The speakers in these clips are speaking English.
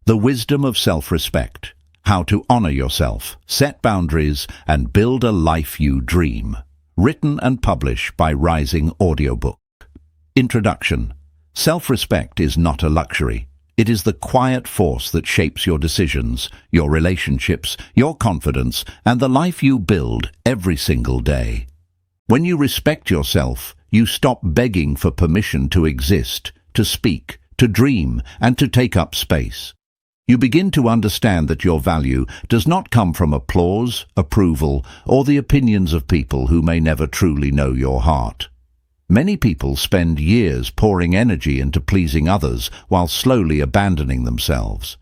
The Wisdom of Self-Respect. How to honor yourself, set boundaries, and build a life you dream. Written and published by Rising Audiobook. Introduction. Self-respect is not a luxury. It is the quiet force that shapes your decisions, your relationships, your confidence, and the life you build every single day. When you respect yourself, you stop begging for permission to exist, to speak, to dream, and to take up space. You begin to understand that your value does not come from applause, approval, or the opinions of people who may never truly know your heart. Many people spend years pouring energy into pleasing others while slowly abandoning themselves.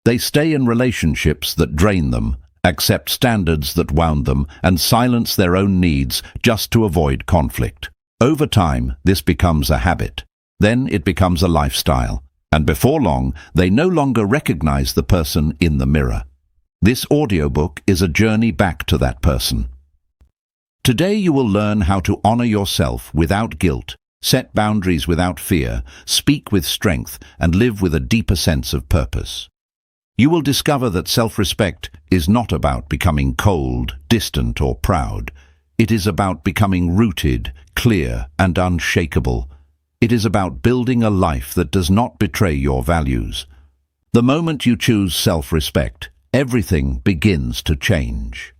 They stay in relationships that drain them, accept standards that wound them, and silence their own needs just to avoid conflict. Over time, this becomes a habit. Then it becomes a lifestyle. And before long, they no longer recognize the person in the mirror. This audiobook is a journey back to that person. Today you will learn how to honor yourself without guilt, set boundaries without fear, speak with strength, and live with a deeper sense of purpose. You will discover that self-respect is not about becoming cold, distant, or proud. It is about becoming rooted, clear, and unshakable. It is about building a life that does not betray your values. The moment you choose self-respect, everything begins to change.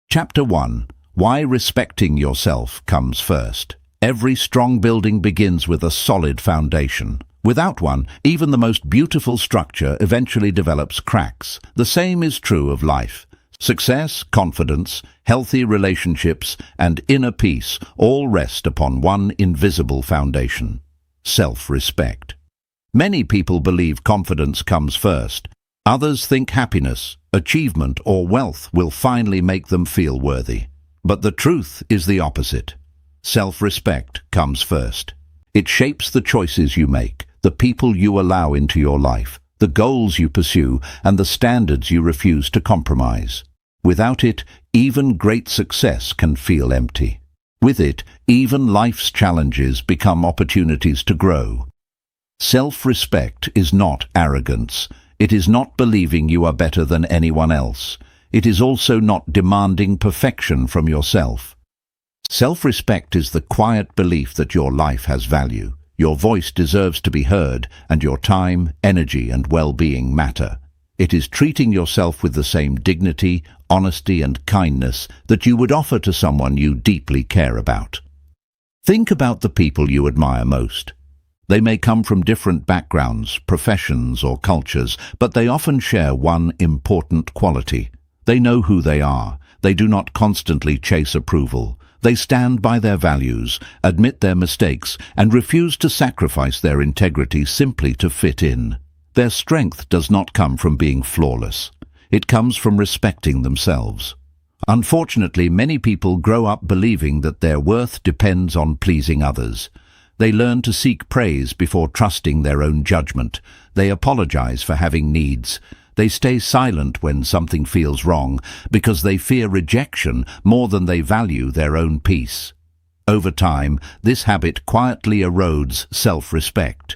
Chapter 1. Why respecting yourself comes first. Every strong building begins with a solid foundation. Without one, even the most beautiful structure eventually develops cracks. The same is true of life. Success, confidence, healthy relationships, and inner peace all rest upon one invisible foundation: self-respect. Many people believe confidence comes first. Others think happiness, achievement, or wealth will finally make them feel worthy. But the truth is the opposite. Self-respect comes first. It shapes the choices you make, the people you allow into your life, the goals you pursue, and the standards you refuse to compromise. Without it, even great success can feel empty. With it, even life's challenges become opportunities to grow. Self-respect is not arrogance. It is not believing you are better than anyone else. It is also not demanding perfection from yourself. Self-respect is the quiet belief that your life has value, your voice deserves to be heard, and your time, energy, and well-being matter. It is treating yourself with the same dignity, honesty, and kindness that you would offer to someone you deeply care about. Think about the people you admire most. They may come from different backgrounds, professions, or cultures, but they often share one important quality. They know who they are. They do not constantly chase approval. They stand by their values, admit their mistakes, and refuse to sacrifice their integrity simply to fit in. Their strength does not come from being flawless. It comes from respecting themselves. Unfortunately, many people grow up believing that their worth depends on pleasing others. They learn to seek praise before trusting their own judgment. They apologize for having needs. They stay silent when something feels wrong because they fear rejection more than they value their own peace. Over time, this habit quietly erodes self-respect.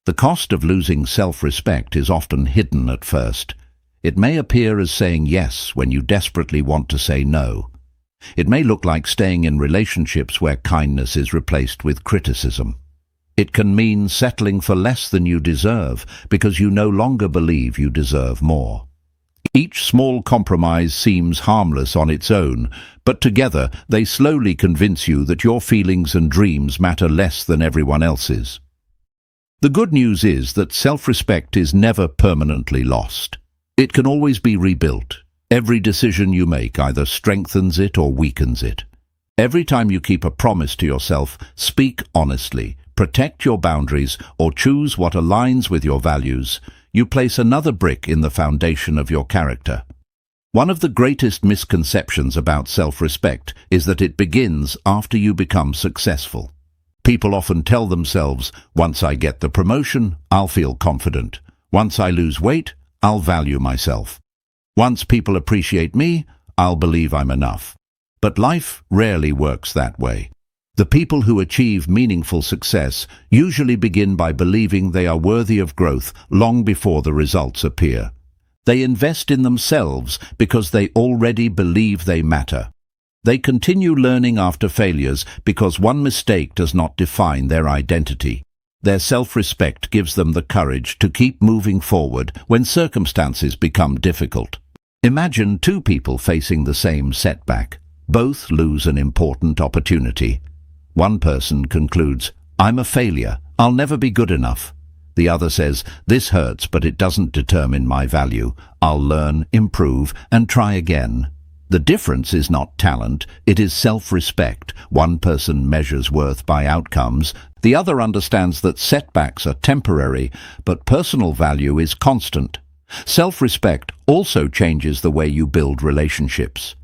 The cost of losing self-respect is often hidden at first. It may appear as saying yes when you desperately want to say no. It may look like staying in relationships where kindness is replaced with criticism. It can mean settling for less than you deserve because you no longer believe you deserve more. Each small compromise seems harmless on its own, but together they slowly convince you that your feelings and dreams matter less than everyone else's. The good news is that self-respect is never permanently lost. It can always be rebuilt. Every decision you make either strengthens it or weakens it. Every time you keep a promise to yourself, speak honestly, protect your boundaries, or choose what aligns with your values, you place another brick in the foundation of your character. One of the greatest misconceptions about self-respect is that it begins after you become successful. People often tell themselves, once I get the promotion, I'll feel confident. Once I lose weight, I'll value myself. Once people appreciate me, I'll believe I'm enough. But life rarely works that way. The people who achieve meaningful success usually begin by believing they are worthy of growth long before the results appear. They invest in themselves because they already believe they matter. They continue learning after failures because one mistake does not define their identity. Their self-respect gives them the courage to keep moving forward when circumstances become difficult. Imagine two people facing the same setback. Both lose an important opportunity. One person concludes, "I'm a failure. I'll never be good enough." The other says, "This hurts, but it doesn't determine my value. I'll learn, improve, and try again." The difference is not talent, it is self-respect. One person measures worth by outcomes. The other understands that setbacks are temporary, but personal value is constant. Self-respect also changes the way you build relationships.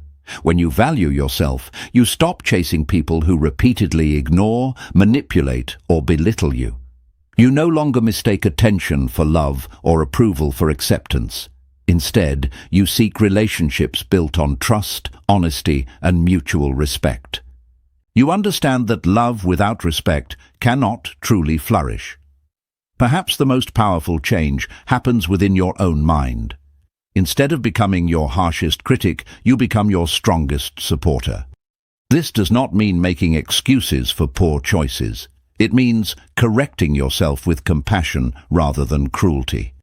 When you value yourself, you stop chasing people who repeatedly ignore, manipulate, or belittle you. You no longer mistake attention for love or approval for acceptance. Instead, you seek relationships built on trust, honesty, and mutual respect. You understand that love without respect cannot truly flourish. Perhaps the most powerful change happens within your own mind. Instead of becoming your harshest critic, you become your strongest supporter. This does not mean making excuses for poor choices. It means correcting yourself with compassion rather than cruelty.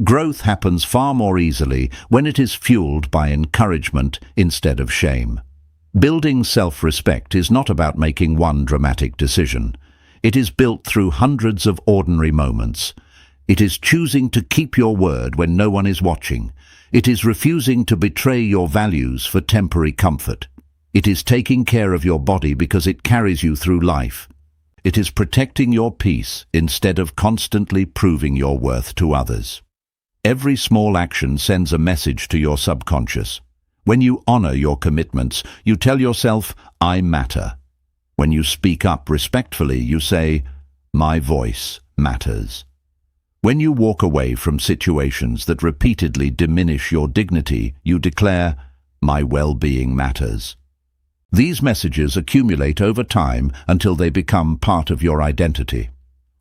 Growth happens far more easily when it is fueled by encouragement instead of shame. Building self-respect is not about making one dramatic decision. It is built through hundreds of ordinary moments. It is choosing to keep your word when no one is watching. It is refusing to betray your values for temporary comfort. It is taking care of your body because it carries you through life. It is protecting your peace instead of constantly proving your worth to others. Every small action sends a message to your subconscious. When you honor your commitments, you tell yourself, "I matter." When you speak up respectfully, you say, "My voice matters." When you walk away from situations that repeatedly diminish your dignity, you declare, "My well-being matters." These messages accumulate over time until they become part of your identity.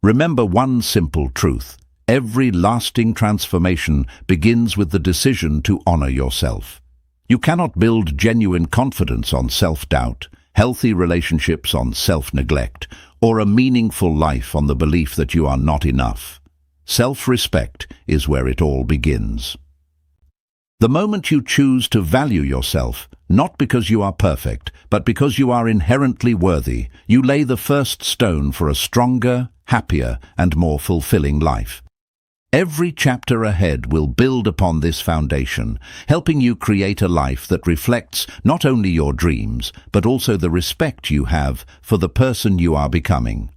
Remember one simple truth. Every lasting transformation begins with the decision to honor yourself. You cannot build genuine confidence on self-doubt, healthy relationships on self-neglect, or a meaningful life on the belief that you are not enough. Self-respect is where it all begins. The moment you choose to value yourself, not because you are perfect, but because you are inherently worthy, you lay the first stone for a stronger, happier, and more fulfilling life. Every chapter ahead will build upon this foundation, helping you create a life that reflects not only your dreams, but also the respect you have for the person you are becoming.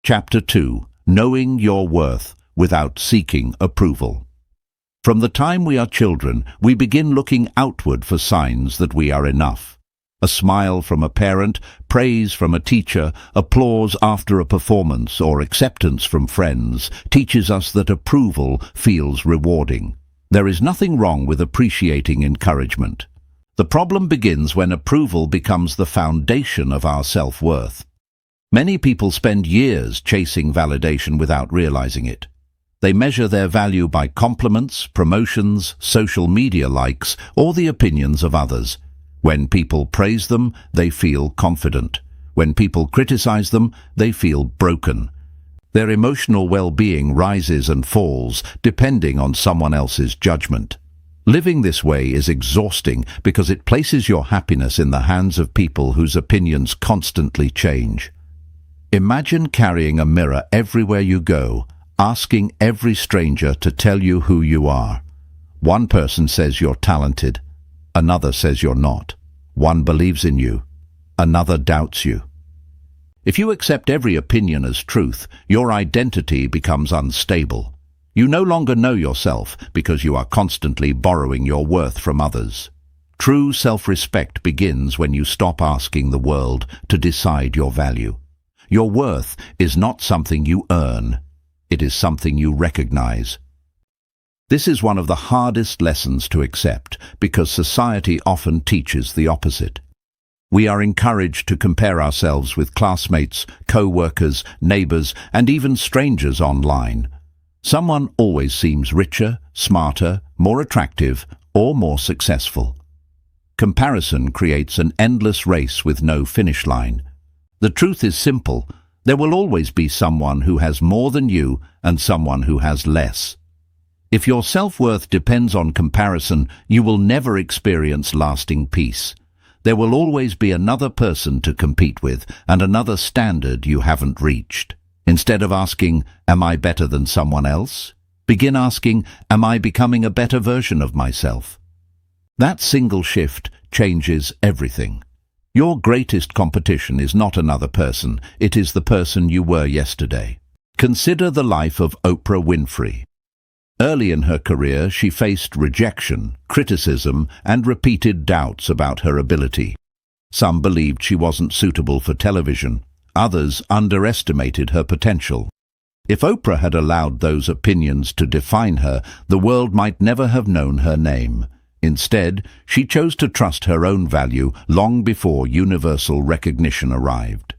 Chapter 2. Knowing your worth without seeking approval. From the time we are children, we begin looking outward for signs that we are enough. A smile from a parent, praise from a teacher, applause after a performance, or acceptance from friends teaches us that approval feels rewarding. There is nothing wrong with appreciating encouragement. The problem begins when approval becomes the foundation of our self-worth. Many people spend years chasing validation without realizing it. They measure their value by compliments, promotions, social media likes, or the opinions of others. When people praise them, they feel confident. When people criticize them, they feel broken. Their emotional well-being rises and falls depending on someone else's judgment. Living this way is exhausting because it places your happiness in the hands of people whose opinions constantly change. Imagine carrying a mirror everywhere you go, asking every stranger to tell you who you are. One person says you're talented. Another says you're not. One believes in you. Another doubts you. If you accept every opinion as truth, your identity becomes unstable. You no longer know yourself because you are constantly borrowing your worth from others. True self-respect begins when you stop asking the world to decide your value. Your worth is not something you earn. It is something you recognize. This is one of the hardest lessons to accept because society often teaches the opposite. We are encouraged to compare ourselves with classmates, co-workers, neighbors, and even strangers online. Someone always seems richer, smarter, more attractive, or more successful. Comparison creates an endless race with no finish line. The truth is simple. There will always be someone who has more than you and someone who has less. If your self-worth depends on comparison, you will never experience lasting peace. There will always be another person to compete with and another standard you haven't reached. Instead of asking, "Am I better than someone else?" begin asking, "Am I becoming a better version of myself?" That single shift changes everything. Your greatest competition is not another person, it is the person you were yesterday. Consider the life of Oprah Winfrey. Early in her career, she faced rejection, criticism, and repeated doubts about her ability. Some believed she wasn't suitable for television. Others underestimated her potential. If Oprah had allowed those opinions to define her, the world might never have known her name. Instead, she chose to trust her own value long before universal recognition arrived.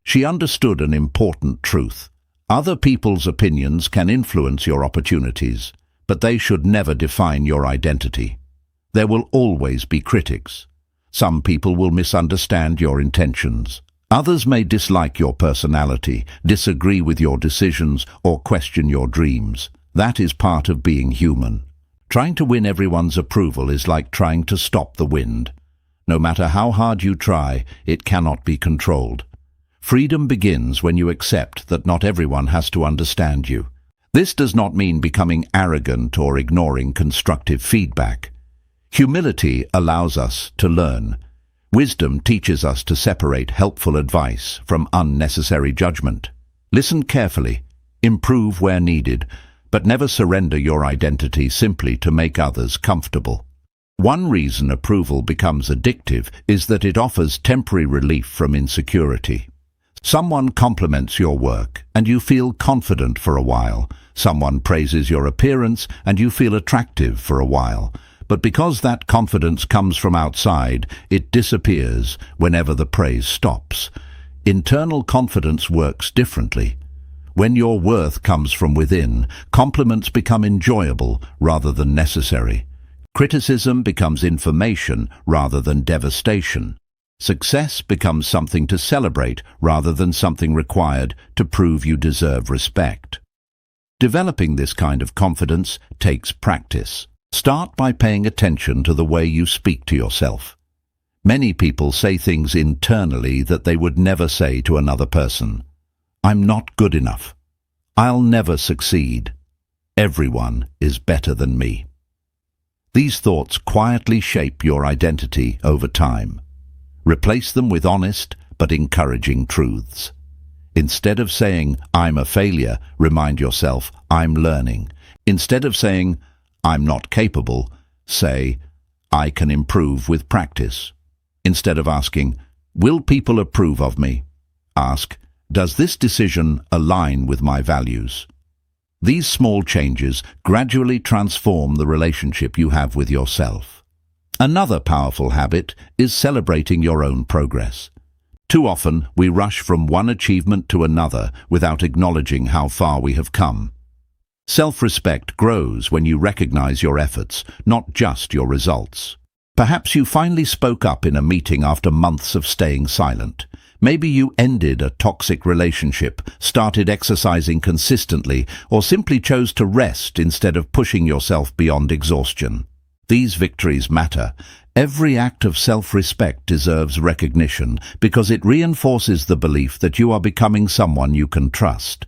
She understood an important truth. Other people's opinions can influence your opportunities, but they should never define your identity. There will always be critics. Some people will misunderstand your intentions. Others may dislike your personality, disagree with your decisions, or question your dreams. That is part of being human. Trying to win everyone's approval is like trying to stop the wind. No matter how hard you try, it cannot be controlled. Freedom begins when you accept that not everyone has to understand you. This does not mean becoming arrogant or ignoring constructive feedback. Humility allows us to learn. Wisdom teaches us to separate helpful advice from unnecessary judgment. Listen carefully, improve where needed, but never surrender your identity simply to make others comfortable. One reason approval becomes addictive is that it offers temporary relief from insecurity. Someone compliments your work and you feel confident for a while. Someone praises your appearance and you feel attractive for a while. But because that confidence comes from outside, it disappears whenever the praise stops. Internal confidence works differently. When your worth comes from within, compliments become enjoyable rather than necessary. Criticism becomes information rather than devastation. Success becomes something to celebrate rather than something required to prove you deserve respect. Developing this kind of confidence takes practice. Start by paying attention to the way you speak to yourself. Many people say things internally that they would never say to another person. "I'm not good enough. I'll never succeed. Everyone is better than me." These thoughts quietly shape your identity over time. Replace them with honest but encouraging truths. Instead of saying, "I'm a failure," remind yourself, "I'm learning." Instead of saying, "I'm not capable," say, "I can improve with practice." Instead of asking, "Will people approve of me?" ask, "Does this decision align with my values?" These small changes gradually transform the relationship you have with yourself. Another powerful habit is celebrating your own progress. Too often, we rush from one achievement to another without acknowledging how far we have come. Self-respect grows when you recognize your efforts, not just your results. Perhaps you finally spoke up in a meeting after months of staying silent. Maybe you ended a toxic relationship, started exercising consistently, or simply chose to rest instead of pushing yourself beyond exhaustion. These victories matter. Every act of self-respect deserves recognition because it reinforces the belief that you are becoming someone you can trust.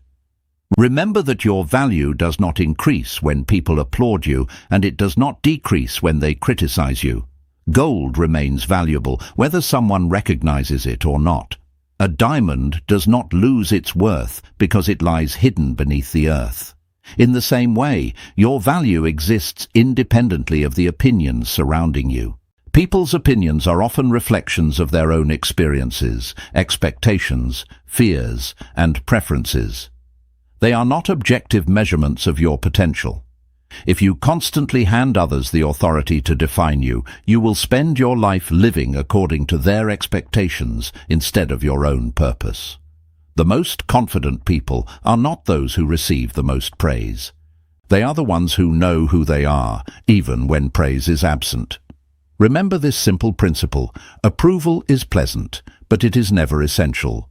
Remember that your value does not increase when people applaud you, and it does not decrease when they criticize you. Gold remains valuable, whether someone recognizes it or not. A diamond does not lose its worth because it lies hidden beneath the earth. In the same way, your value exists independently of the opinions surrounding you. People's opinions are often reflections of their own experiences, expectations, fears, and preferences. They are not objective measurements of your potential. If you constantly hand others the authority to define you, you will spend your life living according to their expectations instead of your own purpose. The most confident people are not those who receive the most praise. They are the ones who know who they are, even when praise is absent. Remember this simple principle: approval is pleasant, but it is never essential.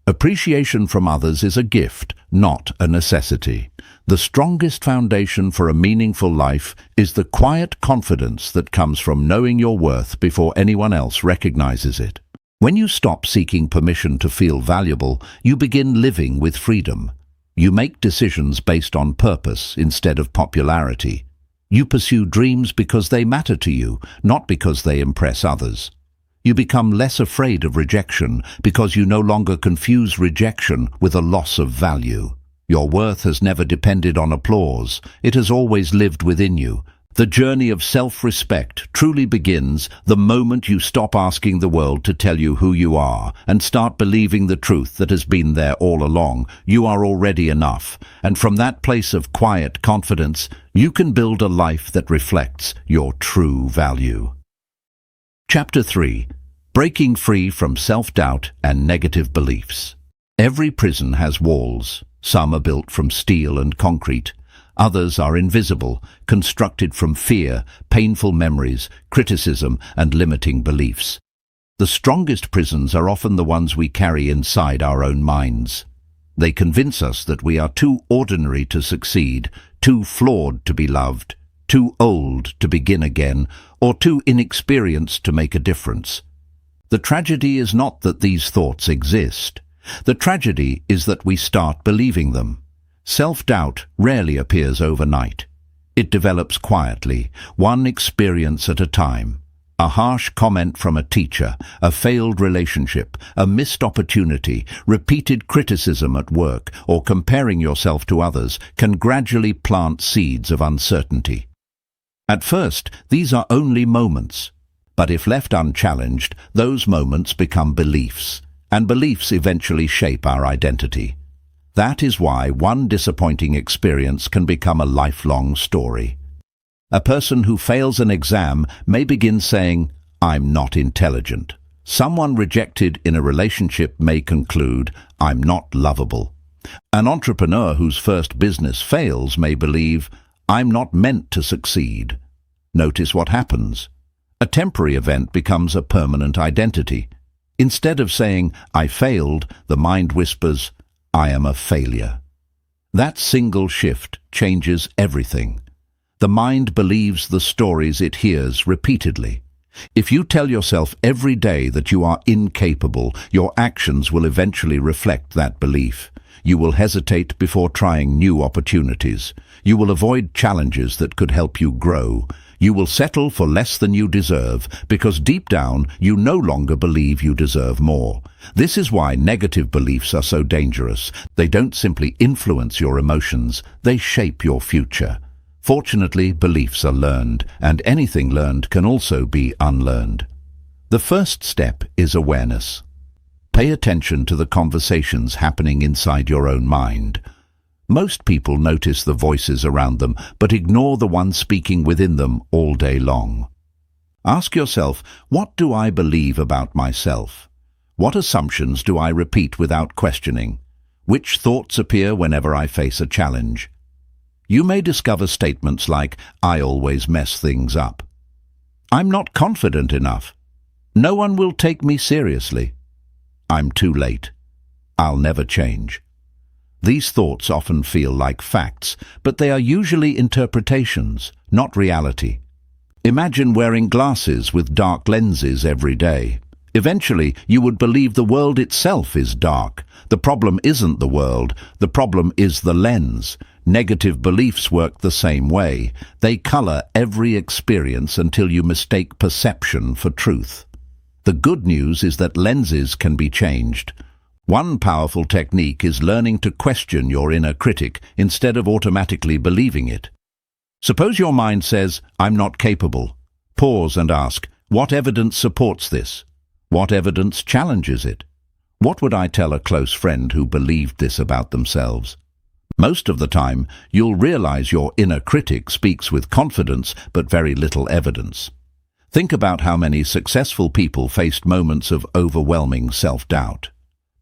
Appreciation from others is a gift, not a necessity. The strongest foundation for a meaningful life is the quiet confidence that comes from knowing your worth before anyone else recognizes it. When you stop seeking permission to feel valuable, you begin living with freedom. You make decisions based on purpose instead of popularity. You pursue dreams because they matter to you, not because they impress others. You become less afraid of rejection because you no longer confuse rejection with a loss of value. Your worth has never depended on applause. It has always lived within you. The journey of self-respect truly begins the moment you stop asking the world to tell you who you are and start believing the truth that has been there all along. You are already enough, and from that place of quiet confidence, you can build a life that reflects your true value. Chapter 3. Breaking free from self-doubt and negative beliefs. Every prison has walls. Some are built from steel and concrete. Others are invisible, constructed from fear, painful memories, criticism, and limiting beliefs. The strongest prisons are often the ones we carry inside our own minds. They convince us that we are too ordinary to succeed, too flawed to be loved, too old to begin again, or too inexperienced to make a difference. The tragedy is not that these thoughts exist. The tragedy is that we start believing them. Self-doubt rarely appears overnight. It develops quietly, one experience at a time. A harsh comment from a teacher, a failed relationship, a missed opportunity, repeated criticism at work, or comparing yourself to others can gradually plant seeds of uncertainty. At first, these are only moments. But if left unchallenged, those moments become beliefs, and beliefs eventually shape our identity. That is why one disappointing experience can become a lifelong story. A person who fails an exam may begin saying, "I'm not intelligent." Someone rejected in a relationship may conclude, "I'm not lovable." An entrepreneur whose first business fails may believe, "I'm not meant to succeed." Notice what happens. A temporary event becomes a permanent identity. Instead of saying, "I failed," the mind whispers, "I am a failure." That single shift changes everything. The mind believes the stories it hears repeatedly. If you tell yourself every day that you are incapable, your actions will eventually reflect that belief. You will hesitate before trying new opportunities. You will avoid challenges that could help you grow. You will settle for less than you deserve because deep down you no longer believe you deserve more. This is why negative beliefs are so dangerous. They don't simply influence your emotions, they shape your future. Fortunately, beliefs are learned, and anything learned can also be unlearned. The first step is awareness. Pay attention to the conversations happening inside your own mind. Most people notice the voices around them, but ignore the one speaking within them all day long. Ask yourself, what do I believe about myself? What assumptions do I repeat without questioning? Which thoughts appear whenever I face a challenge? You may discover statements like, "I always mess things up." "I'm not confident enough." "No one will take me seriously." "I'm too late." "I'll never change." These thoughts often feel like facts, but they are usually interpretations, not reality. Imagine wearing glasses with dark lenses every day. Eventually, you would believe the world itself is dark. The problem isn't the world, the problem is the lens. Negative beliefs work the same way. They color every experience until you mistake perception for truth. The good news is that lenses can be changed. One powerful technique is learning to question your inner critic instead of automatically believing it. Suppose your mind says, "I'm not capable." Pause and ask, what evidence supports this? What evidence challenges it? What would I tell a close friend who believed this about themselves? Most of the time, you'll realize your inner critic speaks with confidence but very little evidence. Think about how many successful people faced moments of overwhelming self-doubt.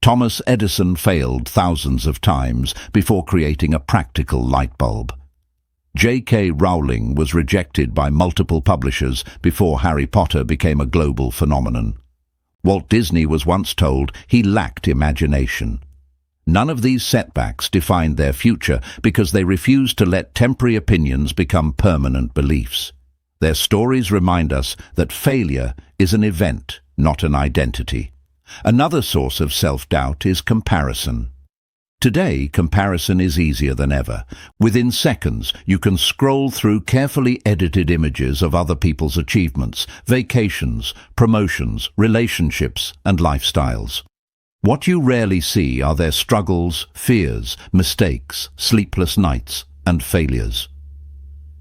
Thomas Edison failed thousands of times before creating a practical light bulb. J.K. Rowling was rejected by multiple publishers before Harry Potter became a global phenomenon. Walt Disney was once told he lacked imagination. None of these setbacks defined their future because they refused to let temporary opinions become permanent beliefs. Their stories remind us that failure is an event, not an identity. Another source of self-doubt is comparison. Today, comparison is easier than ever. Within seconds, you can scroll through carefully edited images of other people's achievements, vacations, promotions, relationships, and lifestyles. What you rarely see are their struggles, fears, mistakes, sleepless nights, and failures.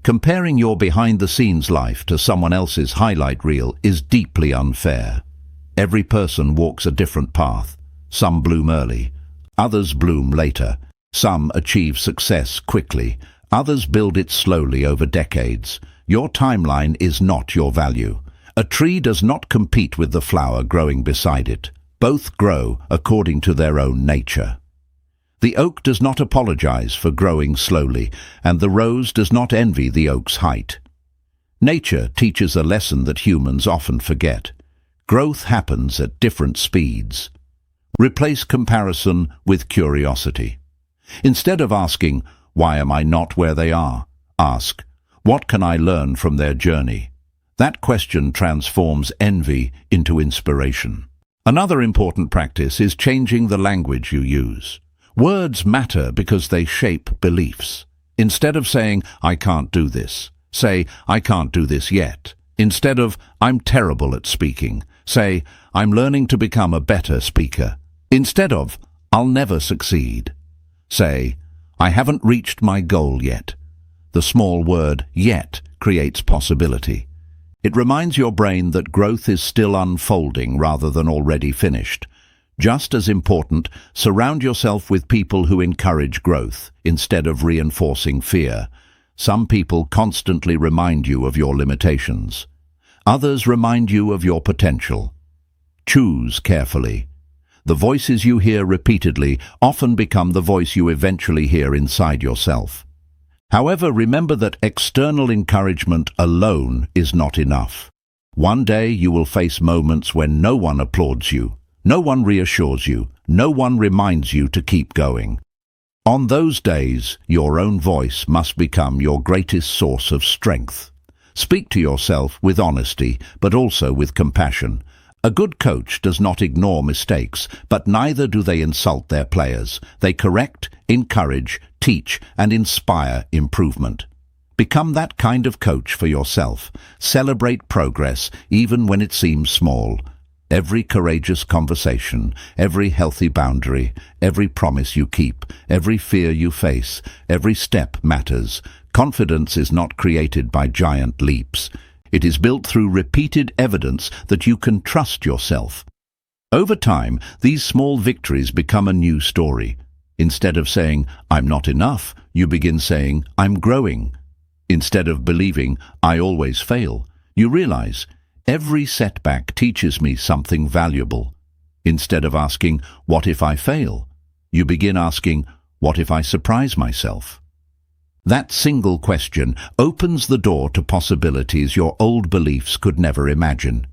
Comparing your behind-the-scenes life to someone else's highlight reel is deeply unfair. Every person walks a different path. Some bloom early, others bloom later. Some achieve success quickly, others build it slowly over decades. Your timeline is not your value. A tree does not compete with the flower growing beside it. Both grow according to their own nature. The oak does not apologize for growing slowly, and the rose does not envy the oak's height. Nature teaches a lesson that humans often forget. Growth happens at different speeds. Replace comparison with curiosity. Instead of asking, "Why am I not where they are?" ask, "What can I learn from their journey?" That question transforms envy into inspiration. Another important practice is changing the language you use. Words matter because they shape beliefs. Instead of saying, "I can't do this," say, "I can't do this yet." Instead of, "I'm terrible at speaking," say, "I'm learning to become a better speaker." Instead of, "I'll never succeed," say, "I haven't reached my goal yet." The small word "yet" creates possibility. It reminds your brain that growth is still unfolding rather than already finished. Just as important, surround yourself with people who encourage growth instead of reinforcing fear. Some people constantly remind you of your limitations. Others remind you of your potential. Choose carefully. The voices you hear repeatedly often become the voice you eventually hear inside yourself. However, remember that external encouragement alone is not enough. One day you will face moments when no one applauds you, no one reassures you, no one reminds you to keep going. On those days, your own voice must become your greatest source of strength. Speak to yourself with honesty, but also with compassion. A good coach does not ignore mistakes, but neither do they insult their players. They correct, encourage, teach, and inspire improvement. Become that kind of coach for yourself. Celebrate progress, even when it seems small. Every courageous conversation, every healthy boundary, every promise you keep, every fear you face, every step matters. Confidence is not created by giant leaps. It is built through repeated evidence that you can trust yourself. Over time, these small victories become a new story. Instead of saying, "I'm not enough," you begin saying, "I'm growing." Instead of believing, "I always fail," you realize, "Every setback teaches me something valuable." Instead of asking, "What if I fail?" you begin asking, "What if I surprise myself?" That single question opens the door to possibilities your old beliefs could never imagine.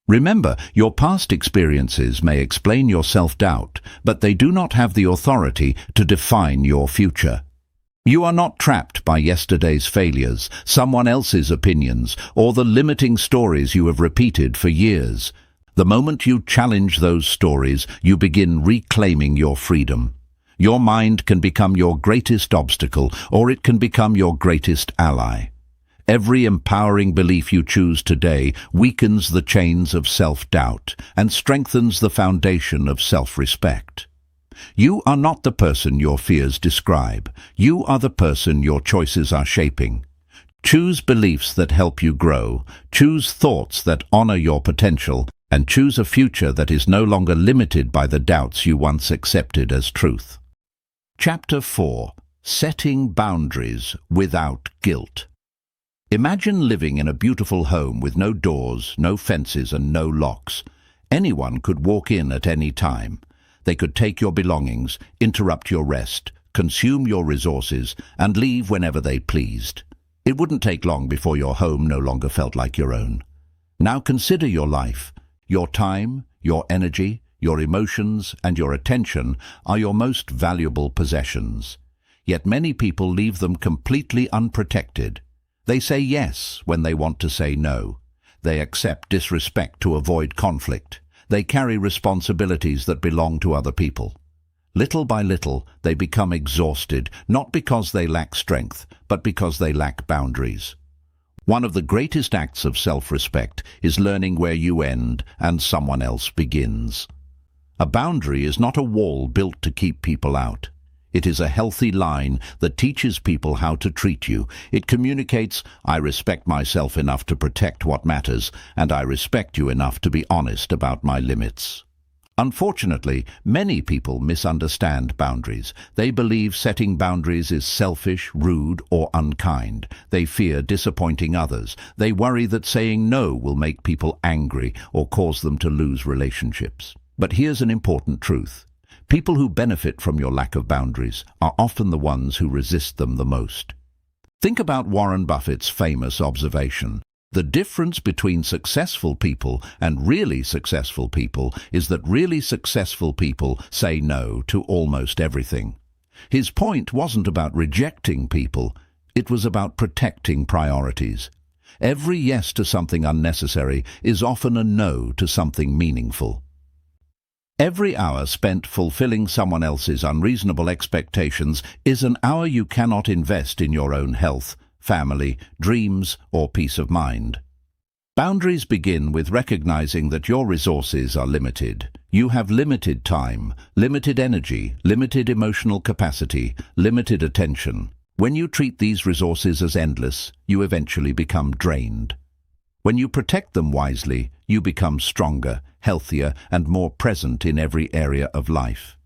Remember, your past experiences may explain your self-doubt, but they do not have the authority to define your future. You are not trapped by yesterday's failures, someone else's opinions, or the limiting stories you have repeated for years. The moment you challenge those stories, you begin reclaiming your freedom. Your mind can become your greatest obstacle, or it can become your greatest ally. Every empowering belief you choose today weakens the chains of self-doubt and strengthens the foundation of self-respect. You are not the person your fears describe. You are the person your choices are shaping. Choose beliefs that help you grow. Choose thoughts that honor your potential, and choose a future that is no longer limited by the doubts you once accepted as truth. Chapter 4. Setting boundaries without guilt. Imagine living in a beautiful home with no doors, no fences, and no locks. Anyone could walk in at any time. They could take your belongings, interrupt your rest, consume your resources, and leave whenever they pleased. It wouldn't take long before your home no longer felt like your own. Now consider your life. Your time, your energy, your emotions, and your attention are your most valuable possessions. Yet many people leave them completely unprotected. They say yes when they want to say no. They accept disrespect to avoid conflict. They carry responsibilities that belong to other people. Little by little, they become exhausted, not because they lack strength, but because they lack boundaries. One of the greatest acts of self-respect is learning where you end and someone else begins. A boundary is not a wall built to keep people out. It is a healthy line that teaches people how to treat you. It communicates, I respect myself enough to protect what matters, and I respect you enough to be honest about my limits. Unfortunately, many people misunderstand boundaries. They believe setting boundaries is selfish, rude, or unkind. They fear disappointing others. They worry that saying no will make people angry or cause them to lose relationships. But here's an important truth. People who benefit from your lack of boundaries are often the ones who resist them the most. Think about Warren Buffett's famous observation. The difference between successful people and really successful people is that really successful people say no to almost everything. His point wasn't about rejecting people, it was about protecting priorities. Every yes to something unnecessary is often a no to something meaningful. Every hour spent fulfilling someone else's unreasonable expectations is an hour you cannot invest in your own health, family, dreams, or peace of mind. Boundaries begin with recognizing that your resources are limited. You have limited time, limited energy, limited emotional capacity, limited attention. When you treat these resources as endless, you eventually become drained. When you protect them wisely, you become stronger, healthier, and more present in every area of life.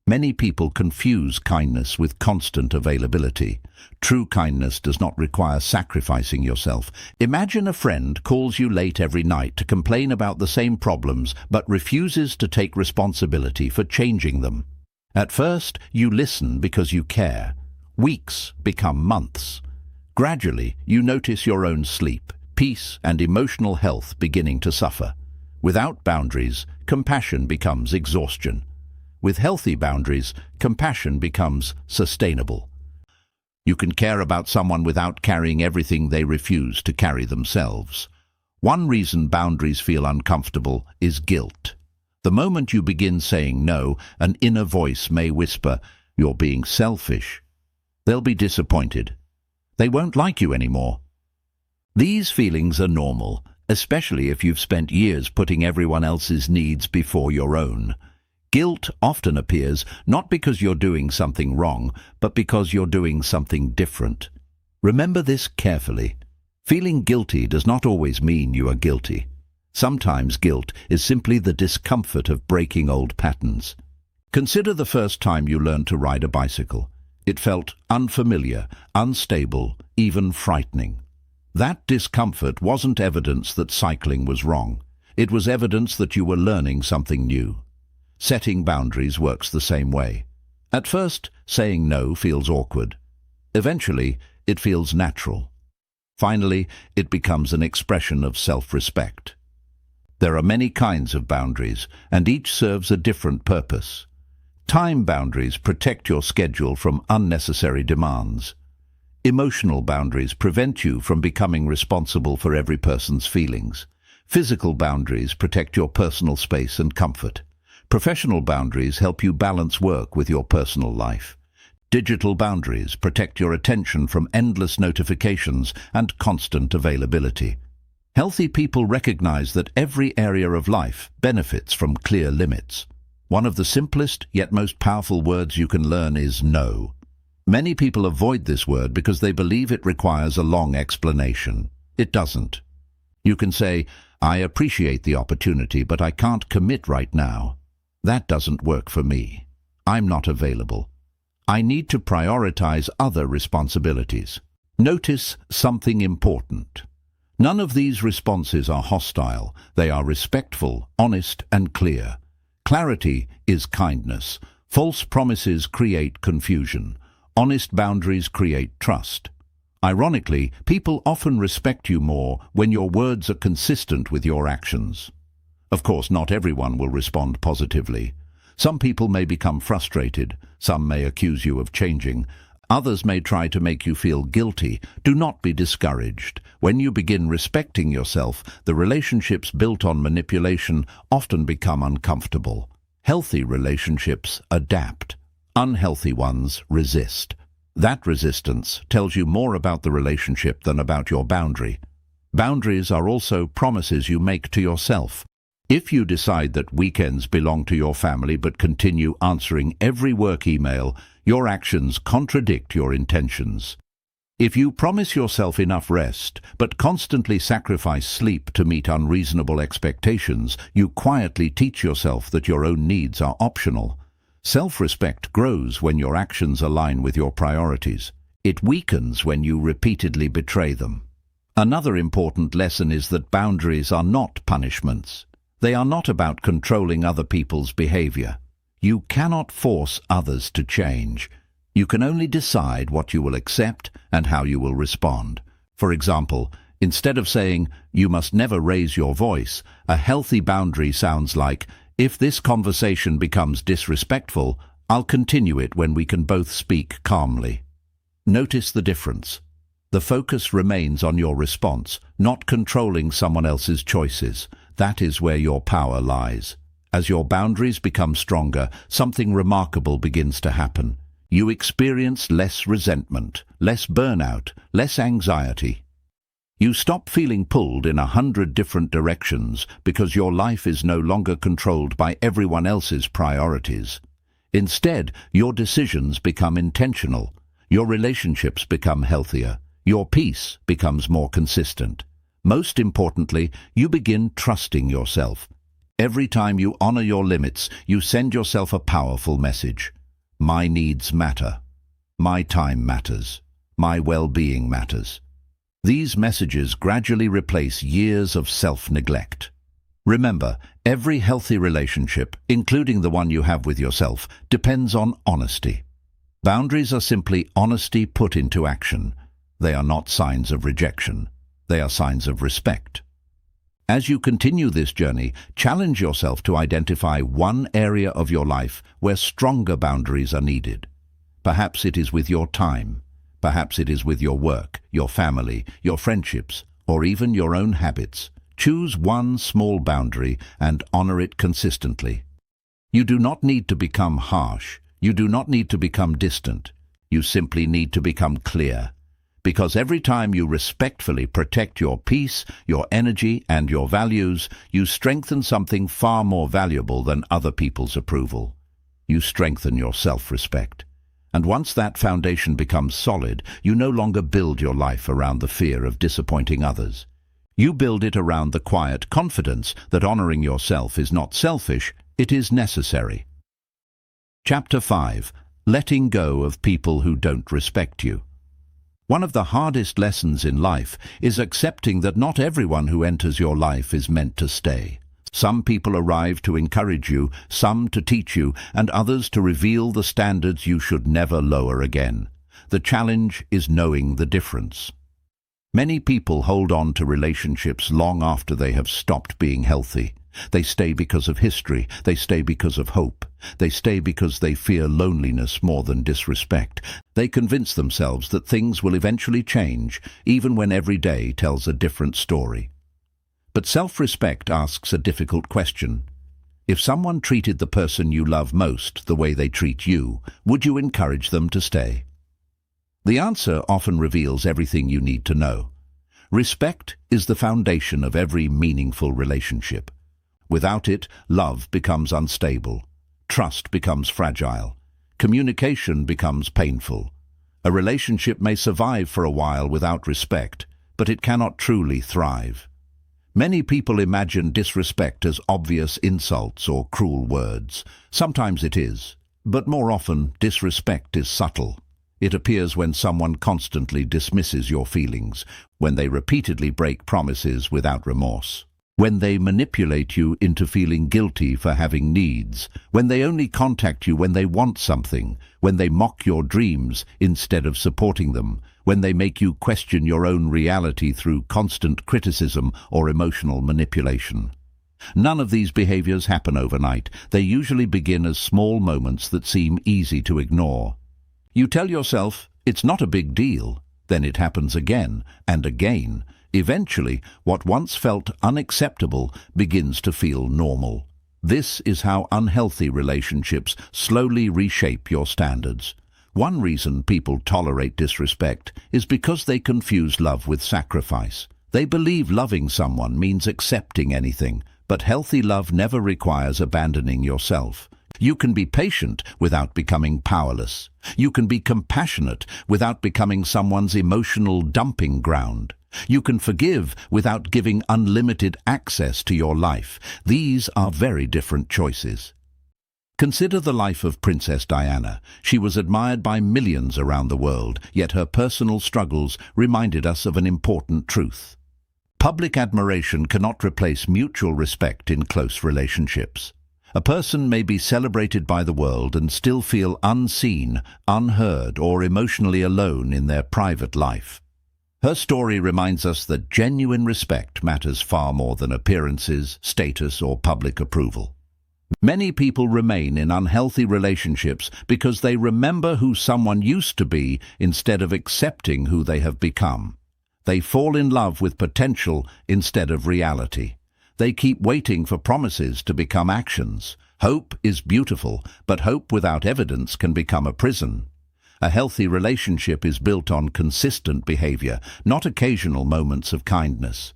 Many people confuse kindness with constant availability. True kindness does not require sacrificing yourself. Imagine a friend calls you late every night to complain about the same problems, but refuses to take responsibility for changing them. At first, you listen because you care. Weeks become months. Gradually, you notice your own sleep, peace, and emotional health beginning to suffer. Without boundaries, compassion becomes exhaustion. With healthy boundaries, compassion becomes sustainable. You can care about someone without carrying everything they refuse to carry themselves. One reason boundaries feel uncomfortable is guilt. The moment you begin saying no, an inner voice may whisper, "You're being selfish." They'll be disappointed. They won't like you anymore. These feelings are normal, especially if you've spent years putting everyone else's needs before your own. Guilt often appears not because you're doing something wrong, but because you're doing something different. Remember this carefully. Feeling guilty does not always mean you are guilty. Sometimes guilt is simply the discomfort of breaking old patterns. Consider the first time you learned to ride a bicycle. It felt unfamiliar, unstable, even frightening. That discomfort wasn't evidence that cycling was wrong. It was evidence that you were learning something new. Setting boundaries works the same way. At first, saying no feels awkward. Eventually, it feels natural. Finally, it becomes an expression of self-respect. There are many kinds of boundaries, and each serves a different purpose. Time boundaries protect your schedule from unnecessary demands. Emotional boundaries prevent you from becoming responsible for every person's feelings. Physical boundaries protect your personal space and comfort. Professional boundaries help you balance work with your personal life. Digital boundaries protect your attention from endless notifications and constant availability. Healthy people recognize that every area of life benefits from clear limits. One of the simplest yet most powerful words you can learn is no. Many people avoid this word because they believe it requires a long explanation. It doesn't. You can say, "I appreciate the opportunity, but I can't commit right now. That doesn't work for me. I'm not available." I need to prioritize other responsibilities. Notice something important. None of these responses are hostile. They are respectful, honest, and clear. Clarity is kindness. False promises create confusion. Honest boundaries create trust. Ironically, people often respect you more when your words are consistent with your actions. Of course, not everyone will respond positively. Some people may become frustrated. Some may accuse you of changing. Others may try to make you feel guilty. Do not be discouraged. When you begin respecting yourself, the relationships built on manipulation often become uncomfortable. Healthy relationships adapt. Unhealthy ones resist. That resistance tells you more about the relationship than about your boundary. Boundaries are also promises you make to yourself. If you decide that weekends belong to your family but continue answering every work email, your actions contradict your intentions. If you promise yourself enough rest but constantly sacrifice sleep to meet unreasonable expectations, you quietly teach yourself that your own needs are optional. Self-respect grows when your actions align with your priorities. It weakens when you repeatedly betray them. Another important lesson is that boundaries are not punishments. They are not about controlling other people's behavior. You cannot force others to change. You can only decide what you will accept and how you will respond. For example, instead of saying, "You must never raise your voice," a healthy boundary sounds like, "If this conversation becomes disrespectful, I'll continue it when we can both speak calmly." Notice the difference. The focus remains on your response, not controlling someone else's choices. That is where your power lies. As your boundaries become stronger, something remarkable begins to happen. You experience less resentment, less burnout, less anxiety. You stop feeling pulled in 100 different directions because your life is no longer controlled by everyone else's priorities. Instead, your decisions become intentional. Your relationships become healthier. Your peace becomes more consistent. Most importantly, you begin trusting yourself. Every time you honor your limits, you send yourself a powerful message. My needs matter. My time matters. My well-being matters. These messages gradually replace years of self-neglect. Remember, every healthy relationship, including the one you have with yourself, depends on honesty. Boundaries are simply honesty put into action. They are not signs of rejection. They are signs of respect. As you continue this journey, challenge yourself to identify one area of your life where stronger boundaries are needed. Perhaps it is with your time. Perhaps it is with your work, your family, your friendships, or even your own habits. Choose one small boundary and honor it consistently. You do not need to become harsh. You do not need to become distant. You simply need to become clear. Because every time you respectfully protect your peace, your energy, and your values, you strengthen something far more valuable than other people's approval. You strengthen your self-respect. And once that foundation becomes solid, you no longer build your life around the fear of disappointing others. You build it around the quiet confidence that honoring yourself is not selfish, it is necessary. Chapter 5. Letting go of people who don't respect you. One of the hardest lessons in life is accepting that not everyone who enters your life is meant to stay. Some people arrive to encourage you, some to teach you, and others to reveal the standards you should never lower again. The challenge is knowing the difference. Many people hold on to relationships long after they have stopped being healthy. They stay because of history. They stay because of hope. They stay because they fear loneliness more than disrespect. They convince themselves that things will eventually change, even when every day tells a different story. But self-respect asks a difficult question. If someone treated the person you love most the way they treat you, would you encourage them to stay? The answer often reveals everything you need to know. Respect is the foundation of every meaningful relationship. Without it, love becomes unstable. Trust becomes fragile. Communication becomes painful. A relationship may survive for a while without respect, but it cannot truly thrive. Many people imagine disrespect as obvious insults or cruel words. Sometimes it is, But more often, disrespect is subtle. It appears when someone constantly dismisses your feelings, when they repeatedly break promises without remorse, when they manipulate you into feeling guilty for having needs, when they only contact you when they want something, when they mock your dreams instead of supporting them, when they make you question your own reality through constant criticism or emotional manipulation. None of these behaviors happen overnight. They usually begin as small moments that seem easy to ignore. You tell yourself, it's not a big deal. Then it happens again and again. Eventually, what once felt unacceptable begins to feel normal. This is how unhealthy relationships slowly reshape your standards. One reason people tolerate disrespect is because they confuse love with sacrifice. They believe loving someone means accepting anything, but healthy love never requires abandoning yourself. You can be patient without becoming powerless. You can be compassionate without becoming someone's emotional dumping ground. You can forgive without giving unlimited access to your life. These are very different choices. Consider the life of Princess Diana. She was admired by millions around the world, yet her personal struggles reminded us of an important truth. Public admiration cannot replace mutual respect in close relationships. A person may be celebrated by the world and still feel unseen, unheard, or emotionally alone in their private life. Her story reminds us that genuine respect matters far more than appearances, status, or public approval. Many people remain in unhealthy relationships because they remember who someone used to be instead of accepting who they have become. They fall in love with potential instead of reality. They keep waiting for promises to become actions. Hope is beautiful, but hope without evidence can become a prison. A healthy relationship is built on consistent behavior, not occasional moments of kindness.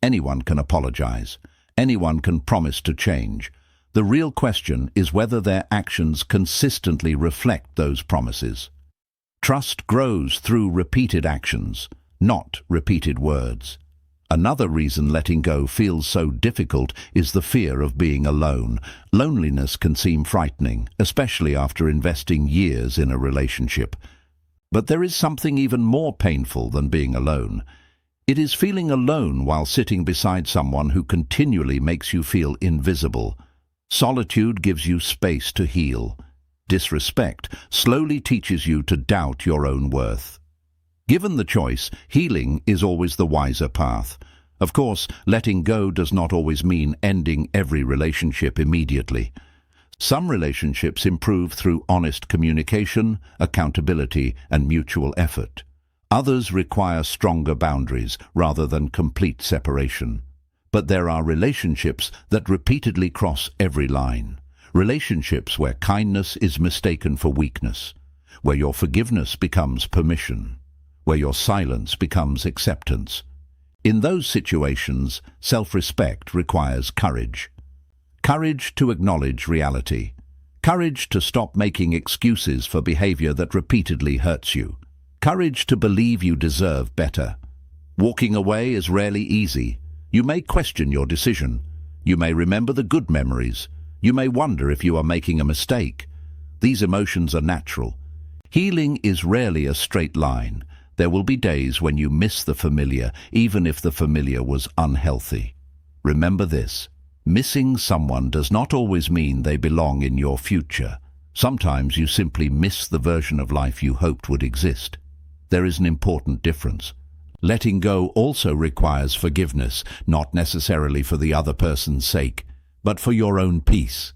Anyone can apologize. Anyone can promise to change. The real question is whether their actions consistently reflect those promises. Trust grows through repeated actions, not repeated words. Another reason letting go feels so difficult is the fear of being alone. Loneliness can seem frightening, especially after investing years in a relationship. But there is something even more painful than being alone. It is feeling alone while sitting beside someone who continually makes you feel invisible. Solitude gives you space to heal. Disrespect slowly teaches you to doubt your own worth. Given the choice, healing is always the wiser path. Of course, letting go does not always mean ending every relationship immediately. Some relationships improve through honest communication, accountability, and mutual effort. Others require stronger boundaries rather than complete separation. But there are relationships that repeatedly cross every line. Relationships where kindness is mistaken for weakness, where your forgiveness becomes permission, where your silence becomes acceptance. In those situations, self-respect requires courage. Courage to acknowledge reality. Courage to stop making excuses for behavior that repeatedly hurts you. Courage to believe you deserve better. Walking away is rarely easy. You may question your decision. You may remember the good memories. You may wonder if you are making a mistake. These emotions are natural. Healing is rarely a straight line. There will be days when you miss the familiar, even if the familiar was unhealthy. Remember this: missing someone does not always mean they belong in your future. Sometimes you simply miss the version of life you hoped would exist. There is an important difference. Letting go also requires forgiveness, not necessarily for the other person's sake, but for your own peace.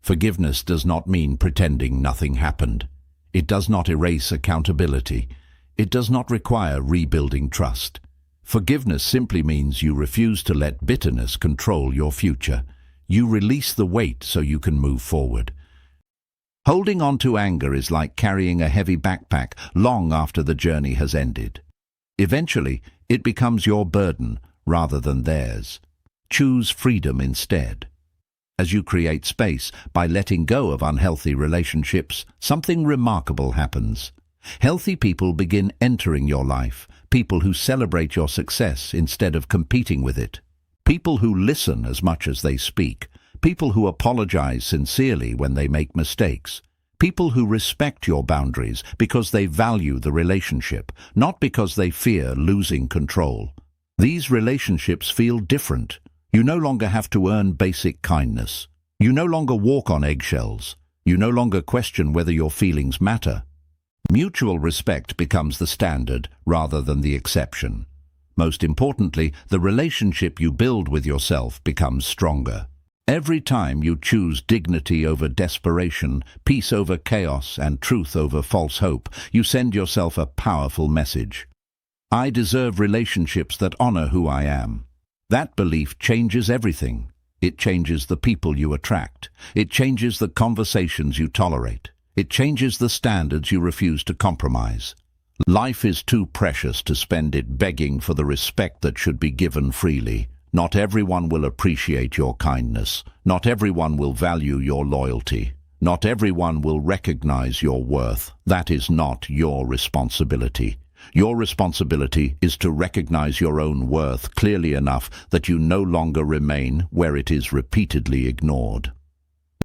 Forgiveness does not mean pretending nothing happened. It does not erase accountability. It does not require rebuilding trust. Forgiveness simply means you refuse to let bitterness control your future. You release the weight so you can move forward. Holding on to anger is like carrying a heavy backpack long after the journey has ended. Eventually, it becomes your burden rather than theirs. Choose freedom instead. As you create space by letting go of unhealthy relationships, something remarkable happens. Healthy people begin entering your life, people who celebrate your success instead of competing with it, people who listen as much as they speak, people who apologize sincerely when they make mistakes, People who respect your boundaries because they value the relationship, not because they fear losing control. These relationships feel different. You no longer have to earn basic kindness. You no longer walk on eggshells. You no longer question whether your feelings matter. Mutual respect becomes the standard rather than the exception. Most importantly, the relationship you build with yourself becomes stronger. Every time you choose dignity over desperation, peace over chaos, and truth over false hope, you send yourself a powerful message. I deserve relationships that honor who I am. That belief changes everything. It changes the people you attract. It changes the conversations you tolerate. It changes the standards you refuse to compromise. Life is too precious to spend it begging for the respect that should be given freely. Not everyone will appreciate your kindness. Not everyone will value your loyalty. Not everyone will recognize your worth. That is not your responsibility. Your responsibility is to recognize your own worth clearly enough that you no longer remain where it is repeatedly ignored.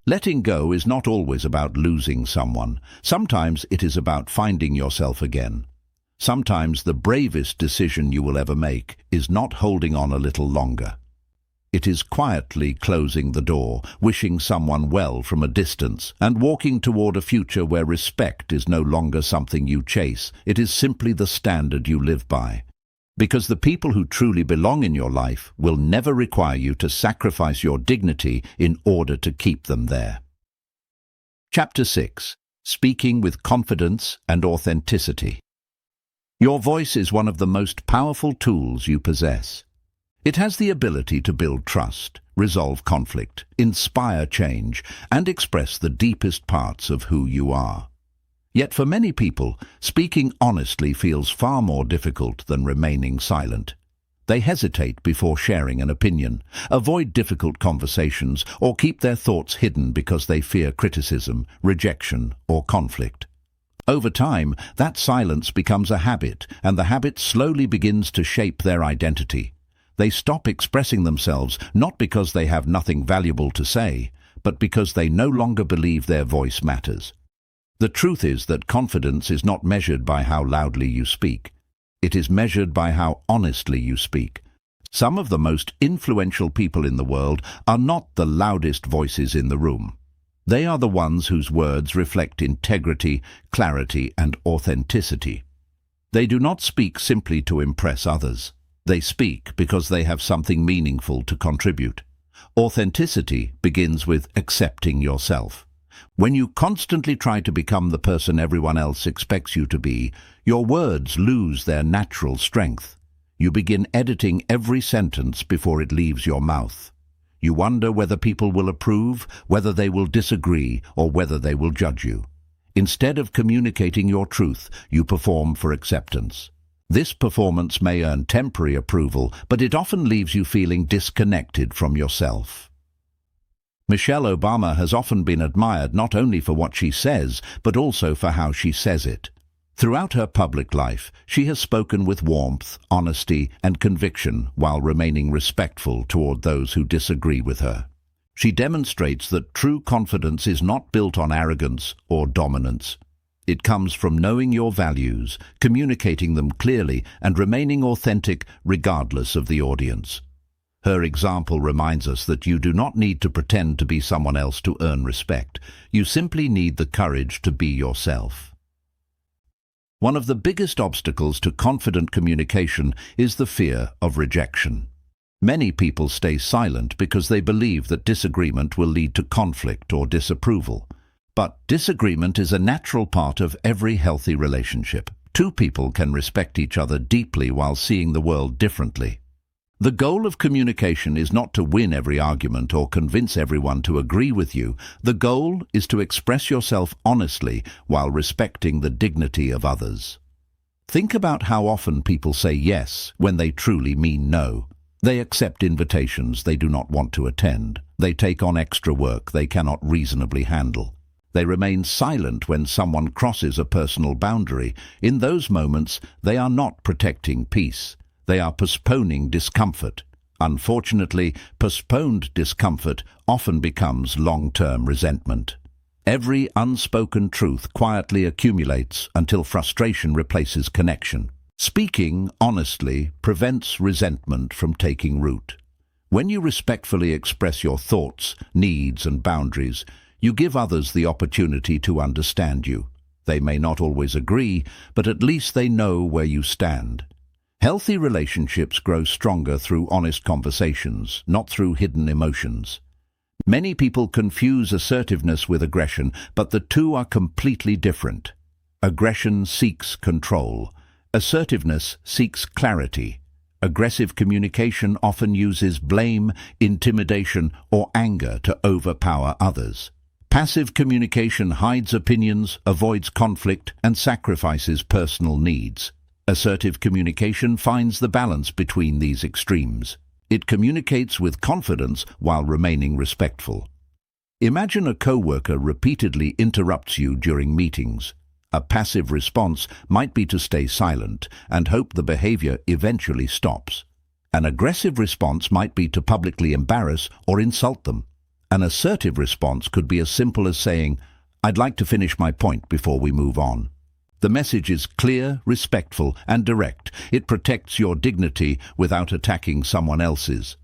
Letting go is not always about losing someone. Sometimes it is about finding yourself again. Sometimes the bravest decision you will ever make is not holding on a little longer. It is quietly closing the door, wishing someone well from a distance, and walking toward a future where respect is no longer something you chase. It is simply the standard you live by. Because the people who truly belong in your life will never require you to sacrifice your dignity in order to keep them there. Chapter 6. Speaking with Confidence and Authenticity. Your voice is one of the most powerful tools you possess. It has the ability to build trust, resolve conflict, inspire change, and express the deepest parts of who you are. Yet for many people, speaking honestly feels far more difficult than remaining silent. They hesitate before sharing an opinion, avoid difficult conversations, or keep their thoughts hidden because they fear criticism, rejection, or conflict. Over time, that silence becomes a habit, and the habit slowly begins to shape their identity. They stop expressing themselves not because they have nothing valuable to say, but because they no longer believe their voice matters. The truth is that confidence is not measured by how loudly you speak. It is measured by how honestly you speak. Some of the most influential people in the world are not the loudest voices in the room. They are the ones whose words reflect integrity, clarity, and authenticity. They do not speak simply to impress others. They speak because they have something meaningful to contribute. Authenticity begins with accepting yourself. When you constantly try to become the person everyone else expects you to be, your words lose their natural strength. You begin editing every sentence before it leaves your mouth. You wonder whether people will approve, whether they will disagree, or whether they will judge you. Instead of communicating your truth, you perform for acceptance. This performance may earn temporary approval, but it often leaves you feeling disconnected from yourself. Michelle Obama has often been admired not only for what she says, but also for how she says it. Throughout her public life, she has spoken with warmth, honesty, and conviction while remaining respectful toward those who disagree with her. She demonstrates that true confidence is not built on arrogance or dominance. It comes from knowing your values, communicating them clearly, and remaining authentic regardless of the audience. Her example reminds us that you do not need to pretend to be someone else to earn respect. You simply need the courage to be yourself. One of the biggest obstacles to confident communication is the fear of rejection. Many people stay silent because they believe that disagreement will lead to conflict or disapproval. But disagreement is a natural part of every healthy relationship. Two people can respect each other deeply while seeing the world differently. The goal of communication is not to win every argument or convince everyone to agree with you. The goal is to express yourself honestly while respecting the dignity of others. Think about how often people say yes when they truly mean no. They accept invitations they do not want to attend. They take on extra work they cannot reasonably handle. They remain silent when someone crosses a personal boundary. In those moments, they are not protecting peace. They are postponing discomfort. Unfortunately, postponed discomfort often becomes long-term resentment. Every unspoken truth quietly accumulates until frustration replaces connection. Speaking honestly prevents resentment from taking root. When you respectfully express your thoughts, needs, and boundaries, you give others the opportunity to understand you. They may not always agree, but at least they know where you stand. Healthy relationships grow stronger through honest conversations, not through hidden emotions. Many people confuse assertiveness with aggression, but the two are completely different. Aggression seeks control. Assertiveness seeks clarity. Aggressive communication often uses blame, intimidation, or anger to overpower others. Passive communication hides opinions, avoids conflict, and sacrifices personal needs. Assertive communication finds the balance between these extremes. It communicates with confidence while remaining respectful. Imagine a coworker repeatedly interrupts you during meetings. A passive response might be to stay silent and hope the behavior eventually stops. An aggressive response might be to publicly embarrass or insult them. An assertive response could be as simple as saying, "I'd like to finish my point before we move on." The message is clear, respectful, and direct. It protects your dignity without attacking someone else's.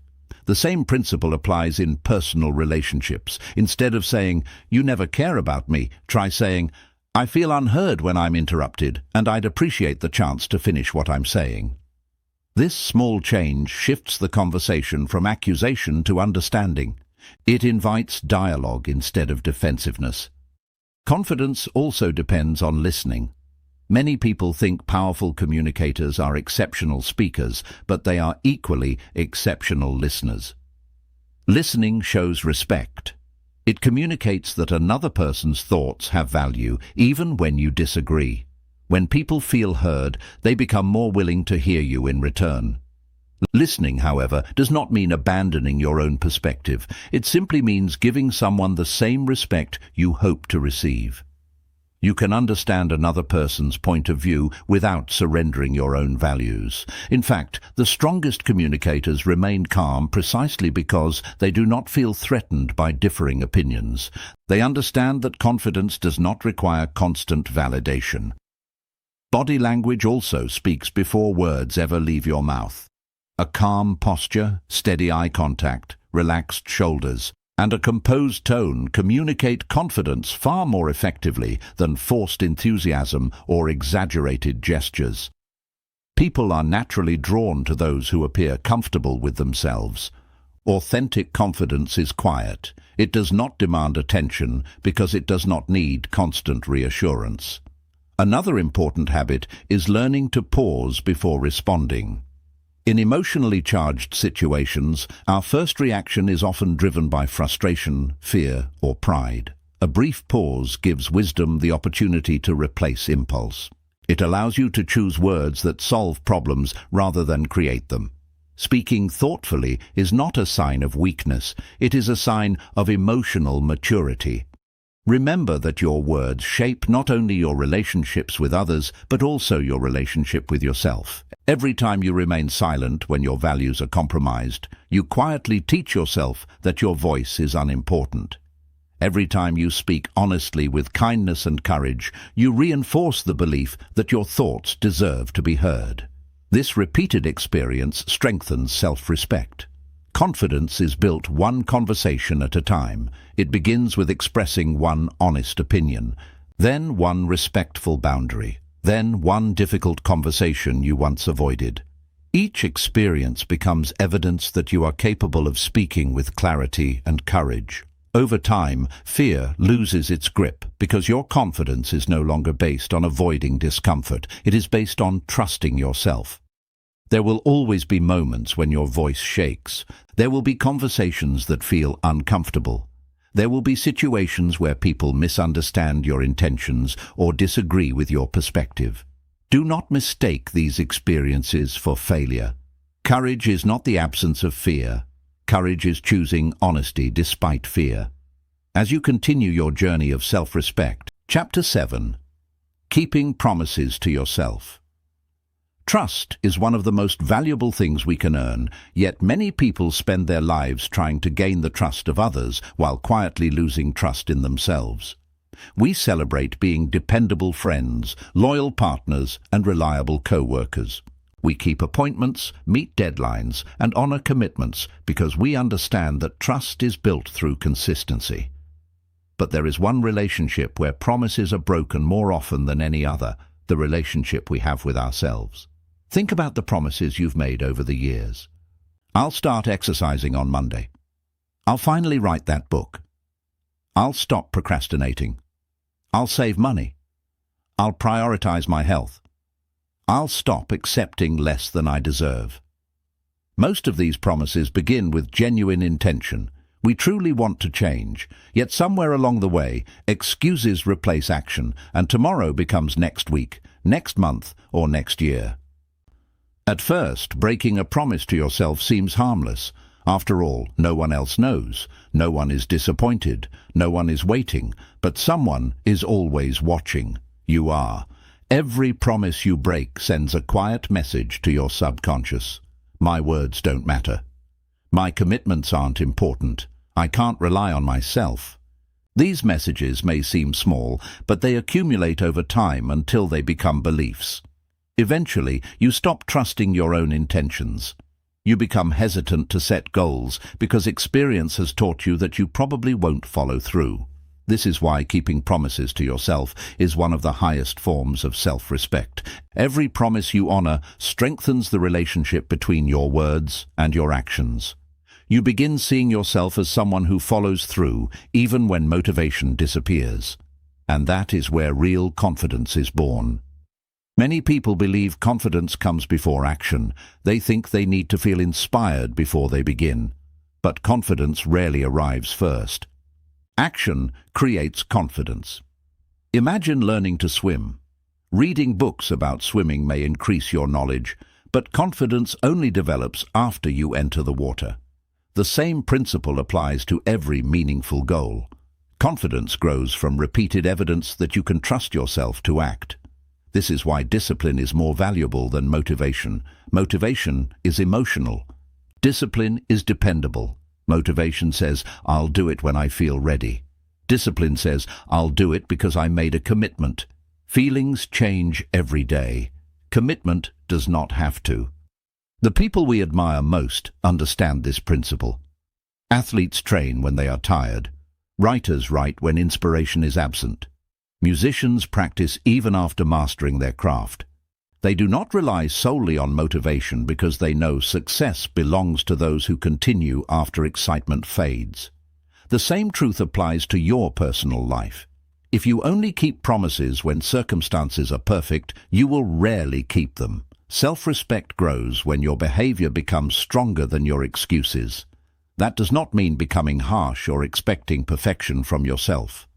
The same principle applies in personal relationships. Instead of saying, "You never care about me," try saying, "I feel unheard when I'm interrupted, and I'd appreciate the chance to finish what I'm saying." This small change shifts the conversation from accusation to understanding. It invites dialogue instead of defensiveness. Confidence also depends on listening. Many people think powerful communicators are exceptional speakers, but they are equally exceptional listeners. Listening shows respect. It communicates that another person's thoughts have value, even when you disagree. When people feel heard, they become more willing to hear you in return. Listening, however, does not mean abandoning your own perspective. It simply means giving someone the same respect you hope to receive. You can understand another person's point of view without surrendering your own values. In fact, the strongest communicators remain calm precisely because they do not feel threatened by differing opinions. They understand that confidence does not require constant validation. Body language also speaks before words ever leave your mouth. A calm posture, steady eye contact, relaxed shoulders, and a composed tone communicate confidence far more effectively than forced enthusiasm or exaggerated gestures. People are naturally drawn to those who appear comfortable with themselves. Authentic confidence is quiet. It does not demand attention because it does not need constant reassurance. Another important habit is learning to pause before responding. In emotionally charged situations, our first reaction is often driven by frustration, fear, or pride. A brief pause gives wisdom the opportunity to replace impulse. It allows you to choose words that solve problems rather than create them. Speaking thoughtfully is not a sign of weakness, it is a sign of emotional maturity. Remember that your words shape not only your relationships with others, but also your relationship with yourself. Every time you remain silent when your values are compromised, you quietly teach yourself that your voice is unimportant. Every time you speak honestly with kindness and courage, you reinforce the belief that your thoughts deserve to be heard. This repeated experience strengthens self-respect. Confidence is built one conversation at a time. It begins with expressing one honest opinion, then one respectful boundary, then one difficult conversation you once avoided. Each experience becomes evidence that you are capable of speaking with clarity and courage. Over time, fear loses its grip because your confidence is no longer based on avoiding discomfort. It is based on trusting yourself. There will always be moments when your voice shakes. There will be conversations that feel uncomfortable. There will be situations where people misunderstand your intentions or disagree with your perspective. Do not mistake these experiences for failure. Courage is not the absence of fear. Courage is choosing honesty despite fear. As you continue your journey of self-respect, Chapter 7. Keeping promises to yourself. Trust is one of the most valuable things we can earn, yet many people spend their lives trying to gain the trust of others while quietly losing trust in themselves. We celebrate being dependable friends, loyal partners, and reliable co-workers. We keep appointments, meet deadlines, and honor commitments because we understand that trust is built through consistency. But there is one relationship where promises are broken more often than any other, the relationship we have with ourselves. Think about the promises you've made over the years. I'll start exercising on Monday. I'll finally write that book. I'll stop procrastinating. I'll save money. I'll prioritize my health. I'll stop accepting less than I deserve. Most of these promises begin with genuine intention. We truly want to change, yet somewhere along the way, excuses replace action, and tomorrow becomes next week, next month, or next year. At first, breaking a promise to yourself seems harmless. After all, no one else knows, no one is disappointed, no one is waiting, but someone is always watching. You are. Every promise you break sends a quiet message to your subconscious. My words don't matter. My commitments aren't important. I can't rely on myself. These messages may seem small, but they accumulate over time until they become beliefs. Eventually, you stop trusting your own intentions. You become hesitant to set goals because experience has taught you that you probably won't follow through. This is why keeping promises to yourself is one of the highest forms of self-respect. Every promise you honor strengthens the relationship between your words and your actions. You begin seeing yourself as someone who follows through, even when motivation disappears. And that is where real confidence is born. Many people believe confidence comes before action. They think they need to feel inspired before they begin. But confidence rarely arrives first. Action creates confidence. Imagine learning to swim. Reading books about swimming may increase your knowledge, but confidence only develops after you enter the water. The same principle applies to every meaningful goal. Confidence grows from repeated evidence that you can trust yourself to act. This is why discipline is more valuable than motivation. Motivation is emotional. Discipline is dependable. Motivation says, I'll do it when I feel ready. Discipline says, I'll do it because I made a commitment. Feelings change every day. Commitment does not have to. The people we admire most understand this principle. Athletes train when they are tired. Writers write when inspiration is absent. Musicians practice even after mastering their craft. They do not rely solely on motivation because they know success belongs to those who continue after excitement fades. The same truth applies to your personal life. If you only keep promises when circumstances are perfect, you will rarely keep them. Self-respect grows when your behavior becomes stronger than your excuses. That does not mean becoming harsh or expecting perfection from yourself.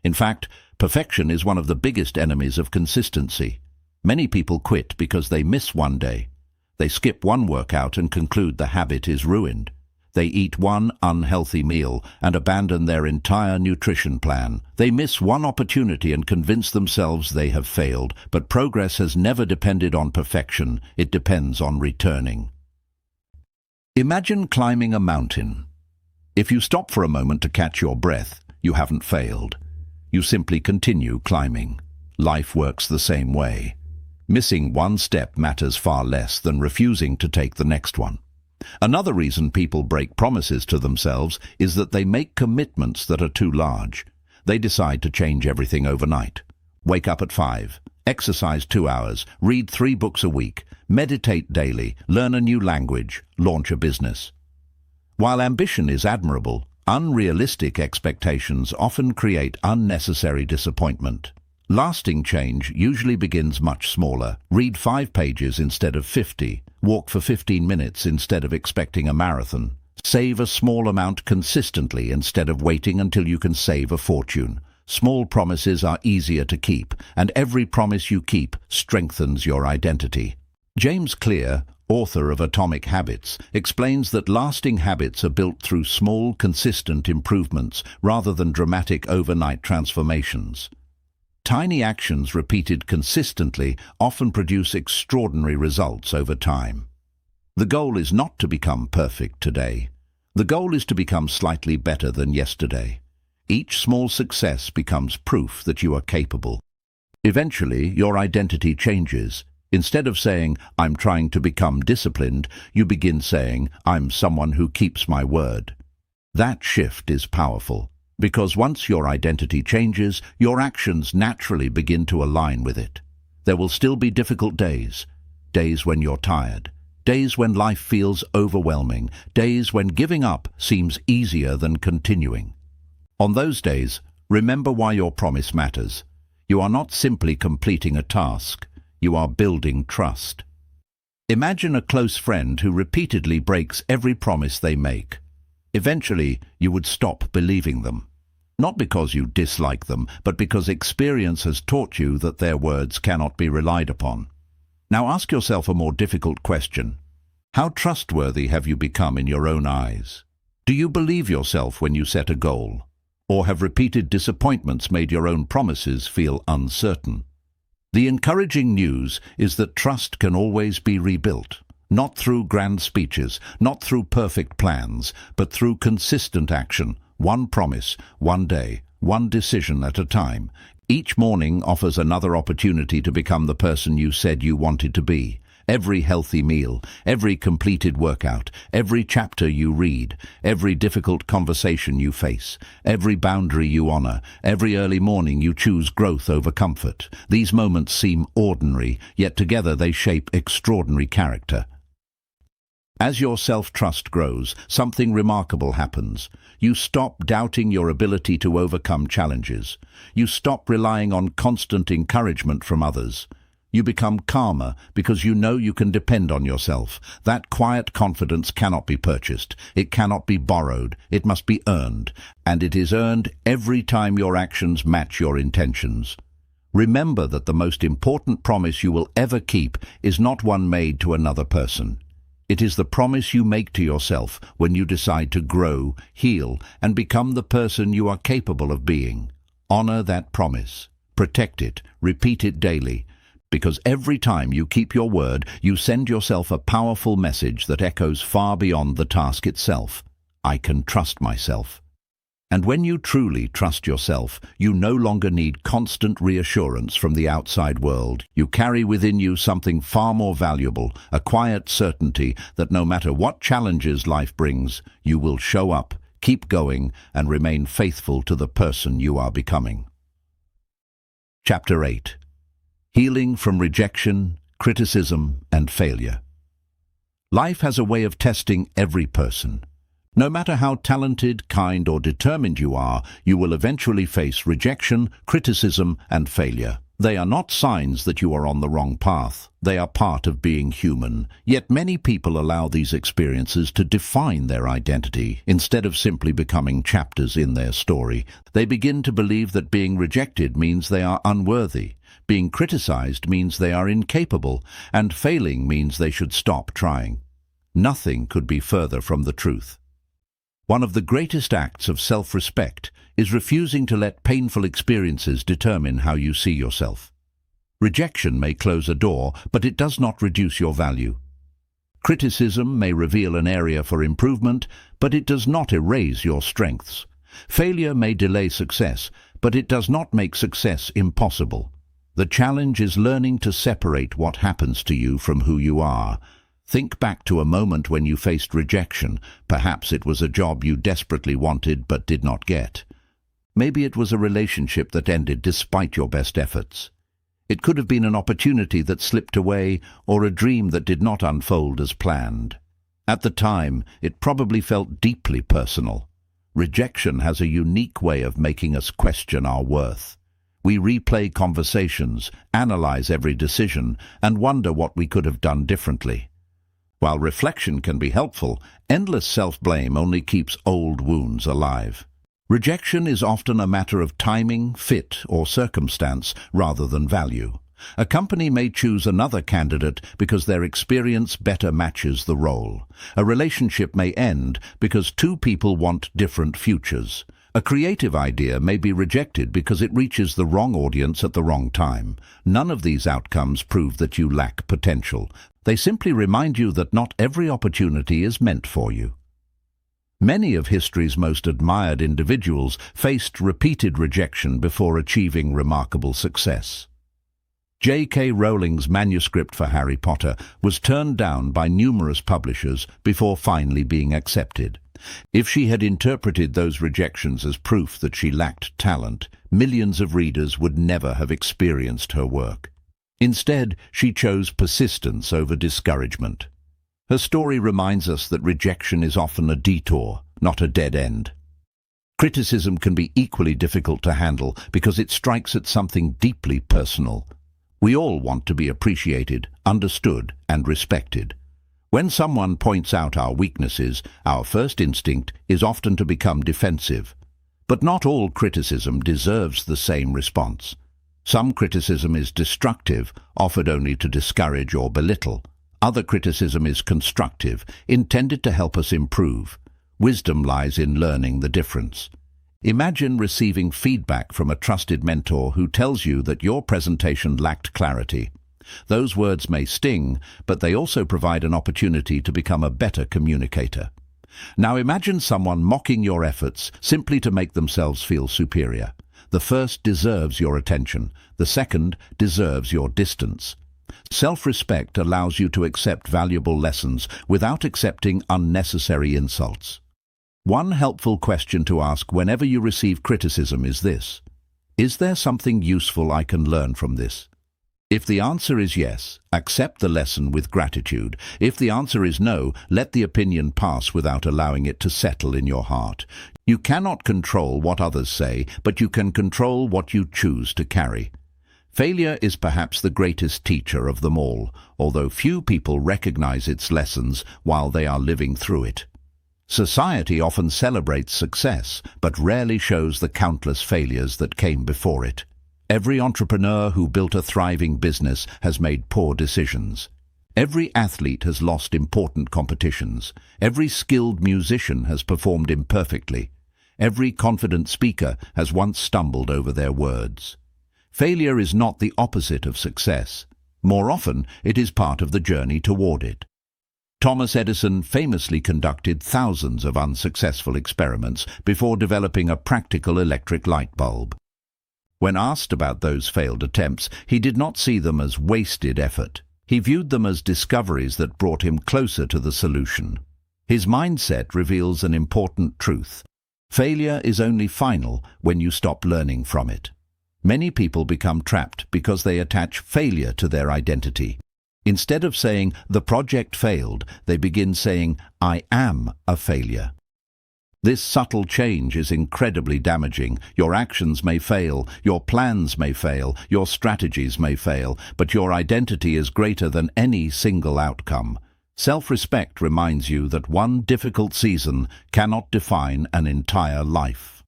In fact, perfection is one of the biggest enemies of consistency. Many people quit because they miss one day. They skip one workout and conclude the habit is ruined. They eat one unhealthy meal and abandon their entire nutrition plan. They miss one opportunity and convince themselves they have failed, but progress has never depended on perfection. It depends on returning. Imagine climbing a mountain. If you stop for a moment to catch your breath, you haven't failed. You simply continue climbing. Life works the same way. Missing one step matters far less than refusing to take the next one. Another reason people break promises to themselves is that they make commitments that are too large. They decide to change everything overnight. Wake up at 5, exercise 2 hours, read 3 books a week, meditate daily, learn a new language, launch a business. While ambition is admirable, unrealistic expectations often create unnecessary disappointment. Lasting change usually begins much smaller. Read 5 pages instead of 50. Walk for 15 minutes instead of expecting a marathon. Save a small amount consistently instead of waiting until you can save a fortune. Small promises are easier to keep, and every promise you keep strengthens your identity. James Clear, author of Atomic Habits, explains that lasting habits are built through small, consistent improvements rather than dramatic overnight transformations. Tiny actions repeated consistently often produce extraordinary results over time. The goal is not to become perfect today. The goal is to become slightly better than yesterday. Each small success becomes proof that you are capable. Eventually, your identity changes. Instead of saying, "I'm trying to become disciplined," you begin saying, "I'm someone who keeps my word." That shift is powerful, because once your identity changes, your actions naturally begin to align with it. There will still be difficult days, days when you're tired, days when life feels overwhelming, days when giving up seems easier than continuing. On those days, remember why your promise matters. You are not simply completing a task, you are building trust. Imagine a close friend who repeatedly breaks every promise they make. Eventually, you would stop believing them. Not because you dislike them, but because experience has taught you that their words cannot be relied upon. Now ask yourself a more difficult question. How trustworthy have you become in your own eyes? Do you believe yourself when you set a goal? Or have repeated disappointments made your own promises feel uncertain? The encouraging news is that trust can always be rebuilt, not through grand speeches, not through perfect plans, but through consistent action, one promise, one day, one decision at a time. Each morning offers another opportunity to become the person you said you wanted to be. Every healthy meal, every completed workout, every chapter you read, every difficult conversation you face, every boundary you honor, every early morning you choose growth over comfort. These moments seem ordinary, yet together they shape extraordinary character. As your self-trust grows, something remarkable happens. You stop doubting your ability to overcome challenges. You stop relying on constant encouragement from others. You become calmer because you know you can depend on yourself. That quiet confidence cannot be purchased. It cannot be borrowed. It must be earned. And it is earned every time your actions match your intentions. Remember that the most important promise you will ever keep is not one made to another person. It is the promise you make to yourself when you decide to grow, heal, and become the person you are capable of being. Honor that promise. Protect it. Repeat it daily. Because every time you keep your word, you send yourself a powerful message that echoes far beyond the task itself. I can trust myself. And when you truly trust yourself, you no longer need constant reassurance from the outside world. You carry within you something far more valuable, a quiet certainty that no matter what challenges life brings, you will show up, keep going, and remain faithful to the person you are becoming. Chapter 8. Healing from rejection, criticism, and failure. Life has a way of testing every person. No matter how talented, kind, or determined you are, you will eventually face rejection, criticism, and failure. They are not signs that you are on the wrong path. They are part of being human. Yet many people allow these experiences to define their identity. Instead of simply becoming chapters in their story, they begin to believe that being rejected means they are unworthy. Being criticized means they are incapable, and failing means they should stop trying. Nothing could be further from the truth. One of the greatest acts of self-respect is refusing to let painful experiences determine how you see yourself. Rejection may close a door, but it does not reduce your value. Criticism may reveal an area for improvement, but it does not erase your strengths. Failure may delay success, but it does not make success impossible. The challenge is learning to separate what happens to you from who you are. Think back to a moment when you faced rejection. Perhaps it was a job you desperately wanted but did not get. Maybe it was a relationship that ended despite your best efforts. It could have been an opportunity that slipped away or a dream that did not unfold as planned. At the time, it probably felt deeply personal. Rejection has a unique way of making us question our worth. We replay conversations, analyze every decision, and wonder what we could have done differently. While reflection can be helpful, endless self-blame only keeps old wounds alive. Rejection is often a matter of timing, fit, or circumstance rather than value. A company may choose another candidate because their experience better matches the role. A relationship may end because two people want different futures. A creative idea may be rejected because it reaches the wrong audience at the wrong time. None of these outcomes prove that you lack potential. They simply remind you that not every opportunity is meant for you. Many of history's most admired individuals faced repeated rejection before achieving remarkable success. J.K. Rowling's manuscript for Harry Potter was turned down by numerous publishers before finally being accepted. If she had interpreted those rejections as proof that she lacked talent, millions of readers would never have experienced her work. Instead, she chose persistence over discouragement. Her story reminds us that rejection is often a detour, not a dead end. Criticism can be equally difficult to handle because it strikes at something deeply personal. We all want to be appreciated, understood, and respected. When someone points out our weaknesses, our first instinct is often to become defensive. But not all criticism deserves the same response. Some criticism is destructive, offered only to discourage or belittle. Other criticism is constructive, intended to help us improve. Wisdom lies in learning the difference. Imagine receiving feedback from a trusted mentor who tells you that your presentation lacked clarity. Those words may sting, but they also provide an opportunity to become a better communicator. Now imagine someone mocking your efforts simply to make themselves feel superior. The first deserves your attention. The second deserves your distance. Self-respect allows you to accept valuable lessons without accepting unnecessary insults. One helpful question to ask whenever you receive criticism is this: is there something useful I can learn from this? If the answer is yes, accept the lesson with gratitude. If the answer is no, let the opinion pass without allowing it to settle in your heart. You cannot control what others say, but you can control what you choose to carry. Failure is perhaps the greatest teacher of them all, although few people recognize its lessons while they are living through it. Society often celebrates success, but rarely shows the countless failures that came before it. Every entrepreneur who built a thriving business has made poor decisions. Every athlete has lost important competitions. Every skilled musician has performed imperfectly. Every confident speaker has once stumbled over their words. Failure is not the opposite of success. More often, it is part of the journey toward it. Thomas Edison famously conducted thousands of unsuccessful experiments before developing a practical electric light bulb. When asked about those failed attempts, he did not see them as wasted effort. He viewed them as discoveries that brought him closer to the solution. His mindset reveals an important truth. Failure is only final when you stop learning from it. Many people become trapped because they attach failure to their identity. Instead of saying, "the project failed," they begin saying, "I am a failure." This subtle change is incredibly damaging. Your actions may fail, your plans may fail, your strategies may fail, but your identity is greater than any single outcome. Self-respect reminds you that one difficult season cannot define an entire life.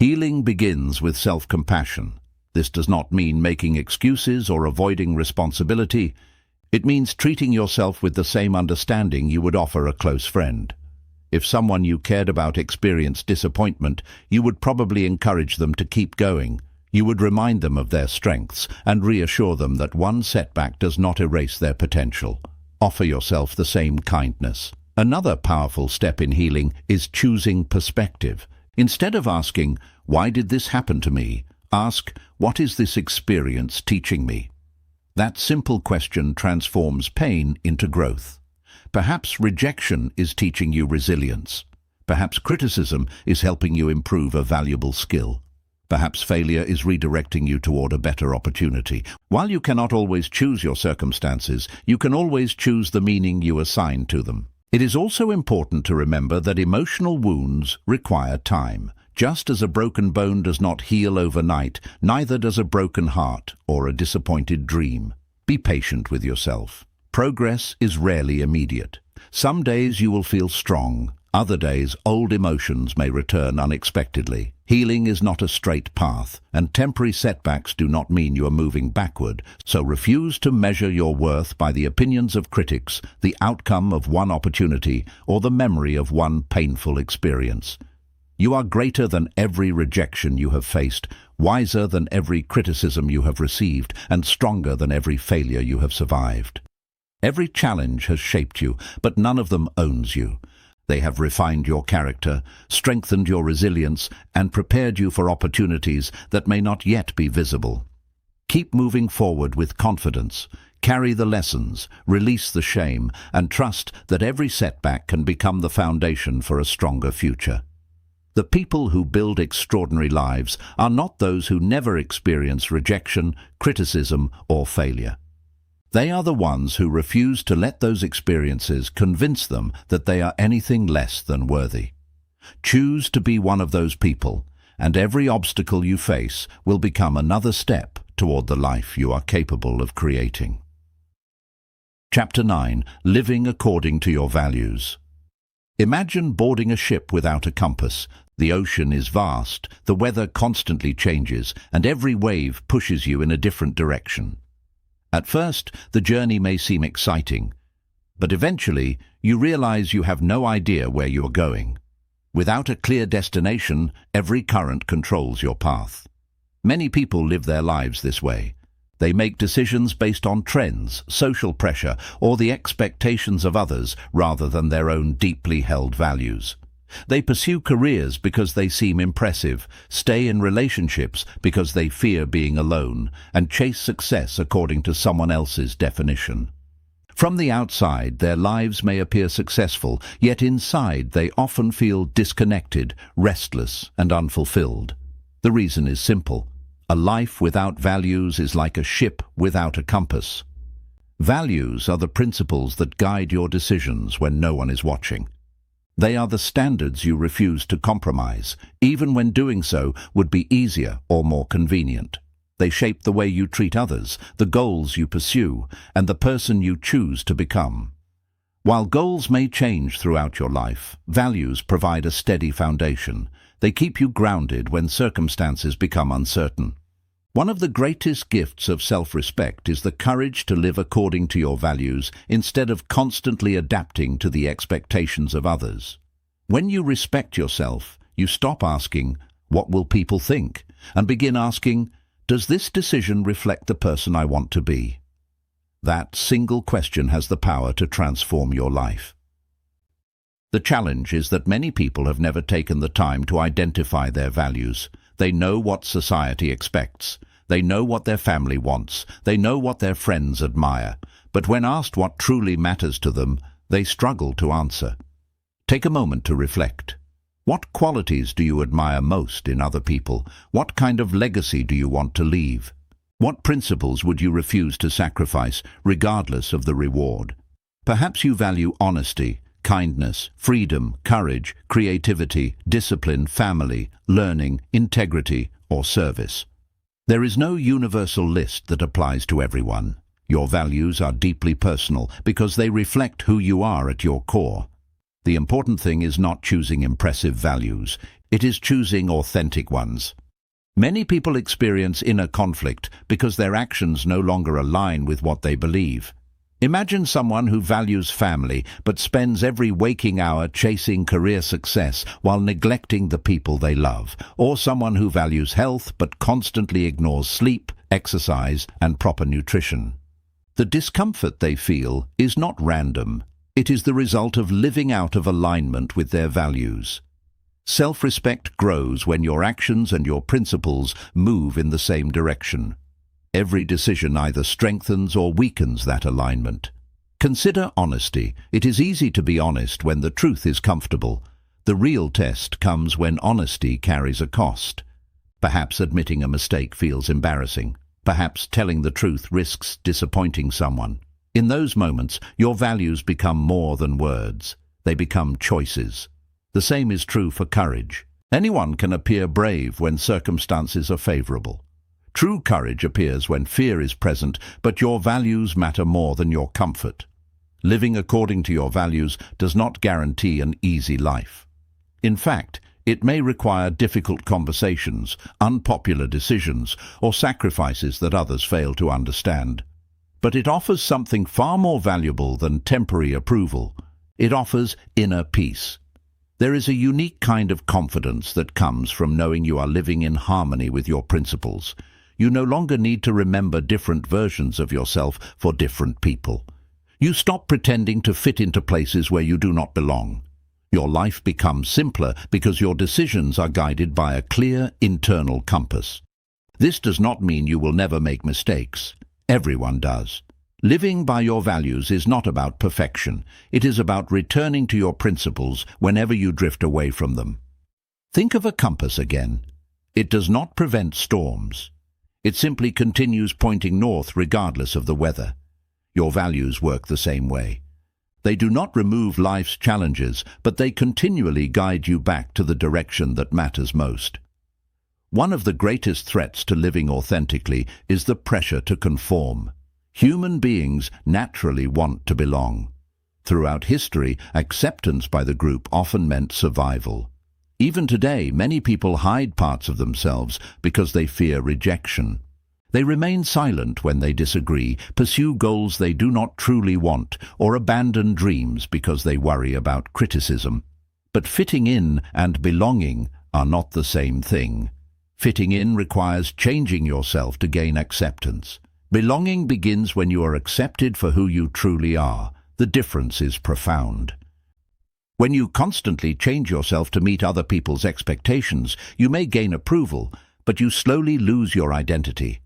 Healing begins with self-compassion. This does not mean making excuses or avoiding responsibility. It means treating yourself with the same understanding you would offer a close friend. If someone you cared about experienced disappointment, you would probably encourage them to keep going. You would remind them of their strengths and reassure them that one setback does not erase their potential. Offer yourself the same kindness. Another powerful step in healing is choosing perspective. Instead of asking, "Why did this happen to me?" ask, "What is this experience teaching me?" That simple question transforms pain into growth. Perhaps rejection is teaching you resilience. Perhaps criticism is helping you improve a valuable skill. Perhaps failure is redirecting you toward a better opportunity. While you cannot always choose your circumstances, you can always choose the meaning you assign to them. It is also important to remember that emotional wounds require time. Just as a broken bone does not heal overnight, neither does a broken heart or a disappointed dream. Be patient with yourself. Progress is rarely immediate. Some days you will feel strong. Other days, old emotions may return unexpectedly. Healing is not a straight path, and temporary setbacks do not mean you are moving backward. So refuse to measure your worth by the opinions of critics, the outcome of one opportunity, or the memory of one painful experience. You are greater than every rejection you have faced, wiser than every criticism you have received, and stronger than every failure you have survived. Every challenge has shaped you, but none of them owns you. They have refined your character, strengthened your resilience, and prepared you for opportunities that may not yet be visible. Keep moving forward with confidence. Carry the lessons, release the shame, and trust that every setback can become the foundation for a stronger future. The people who build extraordinary lives are not those who never experience rejection, criticism, or failure. They are the ones who refuse to let those experiences convince them that they are anything less than worthy. Choose to be one of those people, and every obstacle you face will become another step toward the life you are capable of creating. Chapter 9. Living according to your values. Imagine boarding a ship without a compass. The ocean is vast, the weather constantly changes, and every wave pushes you in a different direction. At first, the journey may seem exciting, but eventually you realize you have no idea where you are going. Without a clear destination, every current controls your path. Many people live their lives this way. They make decisions based on trends, social pressure, or the expectations of others rather than their own deeply held values. They pursue careers because they seem impressive, stay in relationships because they fear being alone, and chase success according to someone else's definition. From the outside, their lives may appear successful, yet inside they often feel disconnected, restless, and unfulfilled. The reason is simple. A life without values is like a ship without a compass. Values are the principles that guide your decisions when no one is watching. They are the standards you refuse to compromise, even when doing so would be easier or more convenient. They shape the way you treat others, the goals you pursue, and the person you choose to become. While goals may change throughout your life, values provide a steady foundation. They keep you grounded when circumstances become uncertain. One of the greatest gifts of self-respect is the courage to live according to your values instead of constantly adapting to the expectations of others. When you respect yourself, you stop asking, "What will people think?" and begin asking, "Does this decision reflect the person I want to be?" That single question has the power to transform your life. The challenge is that many people have never taken the time to identify their values. They know what society expects. They know what their family wants. They know what their friends admire. But when asked what truly matters to them, they struggle to answer. Take a moment to reflect. What qualities do you admire most in other people? What kind of legacy do you want to leave? What principles would you refuse to sacrifice, regardless of the reward? Perhaps you value honesty, kindness, freedom, courage, creativity, discipline, family, learning, integrity, or service. There is no universal list that applies to everyone. Your values are deeply personal because they reflect who you are at your core. The important thing is not choosing impressive values. It is choosing authentic ones. Many people experience inner conflict because their actions no longer align with what they believe. Imagine someone who values family but spends every waking hour chasing career success while neglecting the people they love, or someone who values health but constantly ignores sleep, exercise, and proper nutrition. The discomfort they feel is not random. It is the result of living out of alignment with their values. Self-respect grows when your actions and your principles move in the same direction. Every decision either strengthens or weakens that alignment. Consider honesty. It is easy to be honest when the truth is comfortable. The real test comes when honesty carries a cost. Perhaps admitting a mistake feels embarrassing. Perhaps telling the truth risks disappointing someone. In those moments, your values become more than words. They become choices. The same is true for courage. Anyone can appear brave when circumstances are favorable. True courage appears when fear is present, but your values matter more than your comfort. Living according to your values does not guarantee an easy life. In fact, it may require difficult conversations, unpopular decisions, or sacrifices that others fail to understand. But it offers something far more valuable than temporary approval. It offers inner peace. There is a unique kind of confidence that comes from knowing you are living in harmony with your principles. You no longer need to remember different versions of yourself for different people. You stop pretending to fit into places where you do not belong. Your life becomes simpler because your decisions are guided by a clear internal compass. This does not mean you will never make mistakes. Everyone does. Living by your values is not about perfection. It is about returning to your principles whenever you drift away from them. Think of a compass again. It does not prevent storms. It simply continues pointing north regardless of the weather. Your values work the same way. They do not remove life's challenges, but they continually guide you back to the direction that matters most. One of the greatest threats to living authentically is the pressure to conform. Human beings naturally want to belong. Throughout history, acceptance by the group often meant survival. Even today, many people hide parts of themselves because they fear rejection. They remain silent when they disagree, pursue goals they do not truly want, or abandon dreams because they worry about criticism. But fitting in and belonging are not the same thing. Fitting in requires changing yourself to gain acceptance. Belonging begins when you are accepted for who you truly are. The difference is profound. When you constantly change yourself to meet other people's expectations, you may gain approval, but you slowly lose your identity.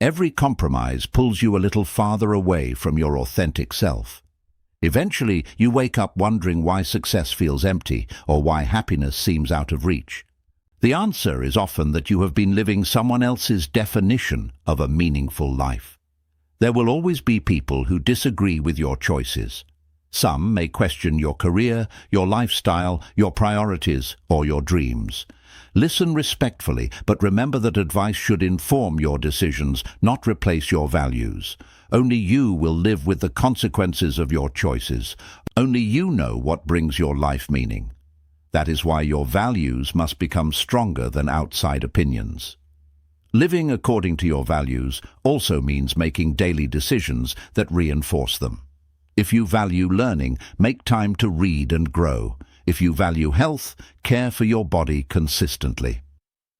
Every compromise pulls you a little farther away from your authentic self. Eventually, you wake up wondering why success feels empty or why happiness seems out of reach. The answer is often that you have been living someone else's definition of a meaningful life. There will always be people who disagree with your choices. Some may question your career, your lifestyle, your priorities, or your dreams. Listen respectfully, but remember that advice should inform your decisions, not replace your values. Only you will live with the consequences of your choices. Only you know what brings your life meaning. That is why your values must become stronger than outside opinions. Living according to your values also means making daily decisions that reinforce them. If you value learning, make time to read and grow. If you value health, care for your body consistently.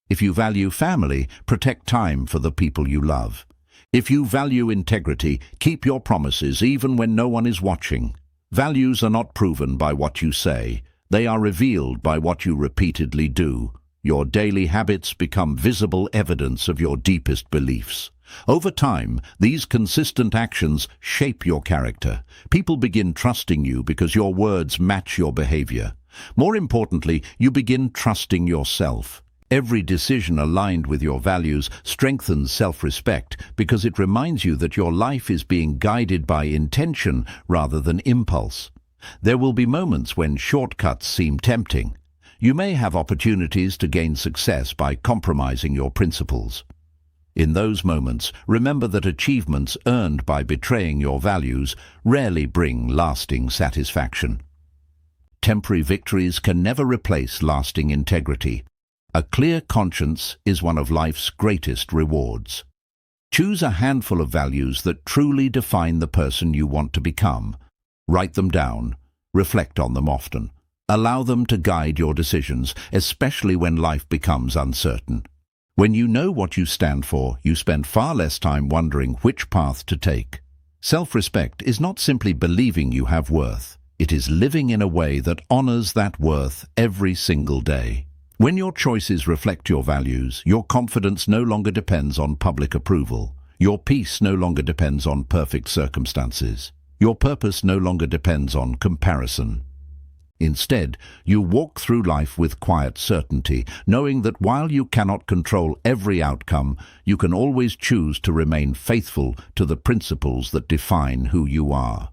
If you value family, protect time for the people you love. If you value integrity, keep your promises even when no one is watching. Values are not proven by what you say. They are revealed by what you repeatedly do. Your daily habits become visible evidence of your deepest beliefs. Over time, these consistent actions shape your character. People begin trusting you because your words match your behavior. More importantly, you begin trusting yourself. Every decision aligned with your values strengthens self-respect because it reminds you that your life is being guided by intention rather than impulse. There will be moments when shortcuts seem tempting. You may have opportunities to gain success by compromising your principles. In those moments, remember that achievements earned by betraying your values rarely bring lasting satisfaction. Temporary victories can never replace lasting integrity. A clear conscience is one of life's greatest rewards. Choose a handful of values that truly define the person you want to become. Write them down. Reflect on them often. Allow them to guide your decisions, especially when life becomes uncertain. When you know what you stand for, you spend far less time wondering which path to take. Self-respect is not simply believing you have worth. It is living in a way that honors that worth every single day. When your choices reflect your values, your confidence no longer depends on public approval. Your peace no longer depends on perfect circumstances. Your purpose no longer depends on comparison. Instead, you walk through life with quiet certainty, knowing that while you cannot control every outcome, you can always choose to remain faithful to the principles that define who you are.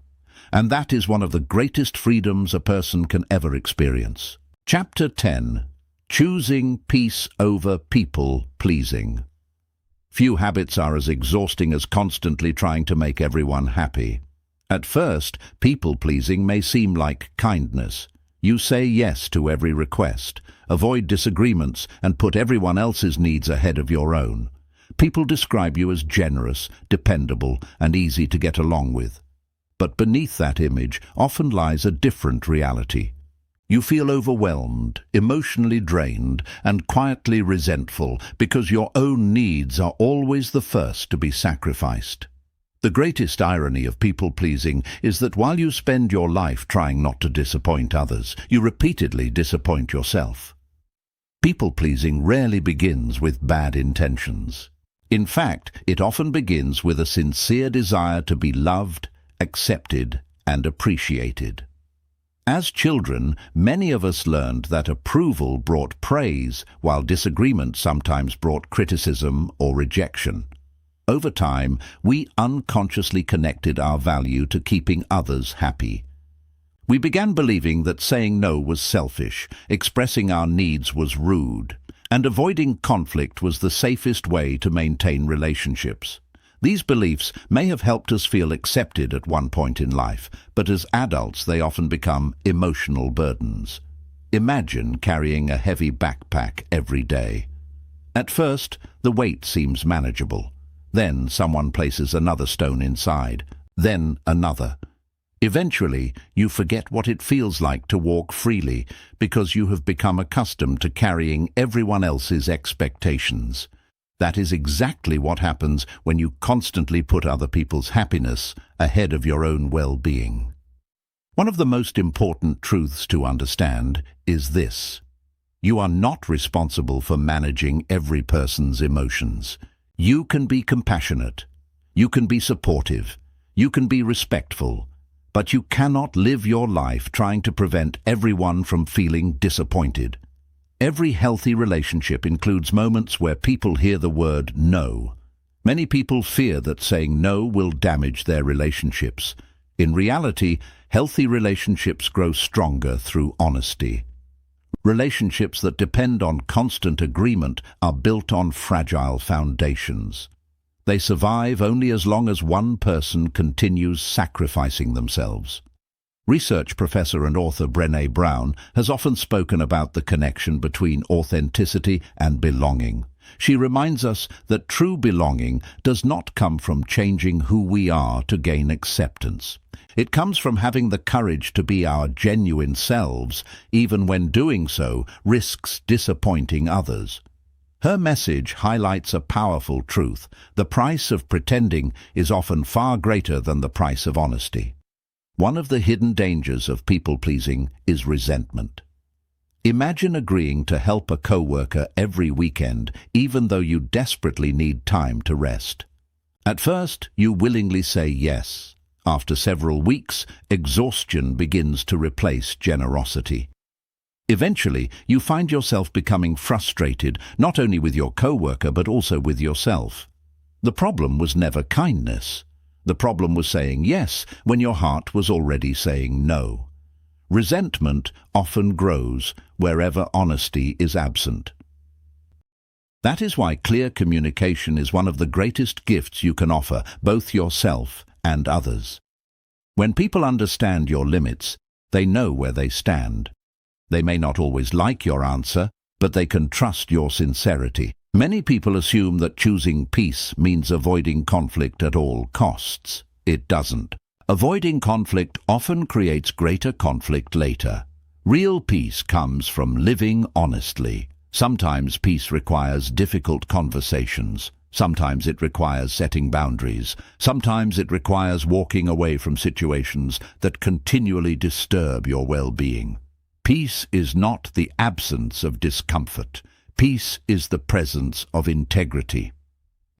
And that is one of the greatest freedoms a person can ever experience. Chapter 10. Choosing peace over people-pleasing. Few habits are as exhausting as constantly trying to make everyone happy. At first, people-pleasing may seem like kindness. You say yes to every request, avoid disagreements, and put everyone else's needs ahead of your own. People describe you as generous, dependable, and easy to get along with. But beneath that image often lies a different reality. You feel overwhelmed, emotionally drained, and quietly resentful because your own needs are always the first to be sacrificed. The The greatest irony of people-pleasing is that while you spend your life trying not to disappoint others, you repeatedly disappoint yourself. People-pleasing rarely begins with bad intentions. In fact, it often begins with a sincere desire to be loved, accepted, and appreciated. As children, many of us learned that approval brought praise, while disagreement sometimes brought criticism or rejection. Over time, we unconsciously connected our value to keeping others happy. We began believing that saying no was selfish, expressing our needs was rude, and avoiding conflict was the safest way to maintain relationships. These beliefs may have helped us feel accepted at one point in life, but as adults they often become emotional burdens. Imagine carrying a heavy backpack every day. At first, the weight seems manageable. Then someone places another stone inside, then another. Eventually, you forget what it feels like to walk freely because you have become accustomed to carrying everyone else's expectations. That is exactly what happens when you constantly put other people's happiness ahead of your own well-being. One of the most important truths to understand is this: you are not responsible for managing every person's emotions. You can be compassionate, you can be supportive, you can be respectful, but you cannot live your life trying to prevent everyone from feeling disappointed. Every healthy relationship includes moments where people hear the word no. Many people fear that saying no will damage their relationships. In reality, healthy relationships grow stronger through honesty. Relationships that depend on constant agreement are built on fragile foundations. They survive only as long as one person continues sacrificing themselves. Research professor and author Brené Brown has often spoken about the connection between authenticity and belonging. She reminds us that true belonging does not come from changing who we are to gain acceptance. It comes from having the courage to be our genuine selves, even when doing so risks disappointing others. Her message highlights a powerful truth: the price of pretending is often far greater than the price of honesty. One of the hidden dangers of people-pleasing is resentment. Imagine agreeing to help a coworker every weekend, even though you desperately need time to rest. At first, you willingly say yes. After several weeks, exhaustion begins to replace generosity. Eventually, you find yourself becoming frustrated, not only with your coworker but also with yourself. The problem was never kindness. The problem was saying yes when your heart was already saying no. Resentment often grows wherever honesty is absent. That is why clear communication is one of the greatest gifts you can offer, both yourself and others. When people understand your limits, they know where they stand. They may not always like your answer, but they can trust your sincerity. Many people assume that choosing peace means avoiding conflict at all costs. It doesn't. Avoiding conflict often creates greater conflict later. Real peace comes from living honestly. Sometimes peace requires difficult conversations. Sometimes it requires setting boundaries. Sometimes it requires walking away from situations that continually disturb your well-being. Peace is not the absence of discomfort. Peace is the presence of integrity.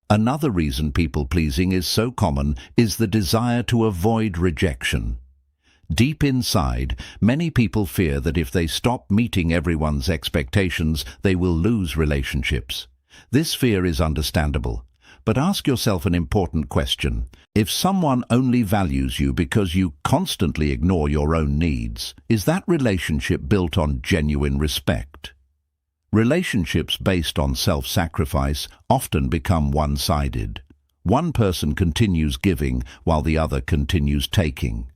Another reason people-pleasing is so common is the desire to avoid rejection. Deep inside, many people fear that if they stop meeting everyone's expectations, they will lose relationships. This fear is understandable, but ask yourself an important question. If someone only values you because you constantly ignore your own needs, is that relationship built on genuine respect? Relationships based on self-sacrifice often become one-sided. One person continues giving while the other continues taking.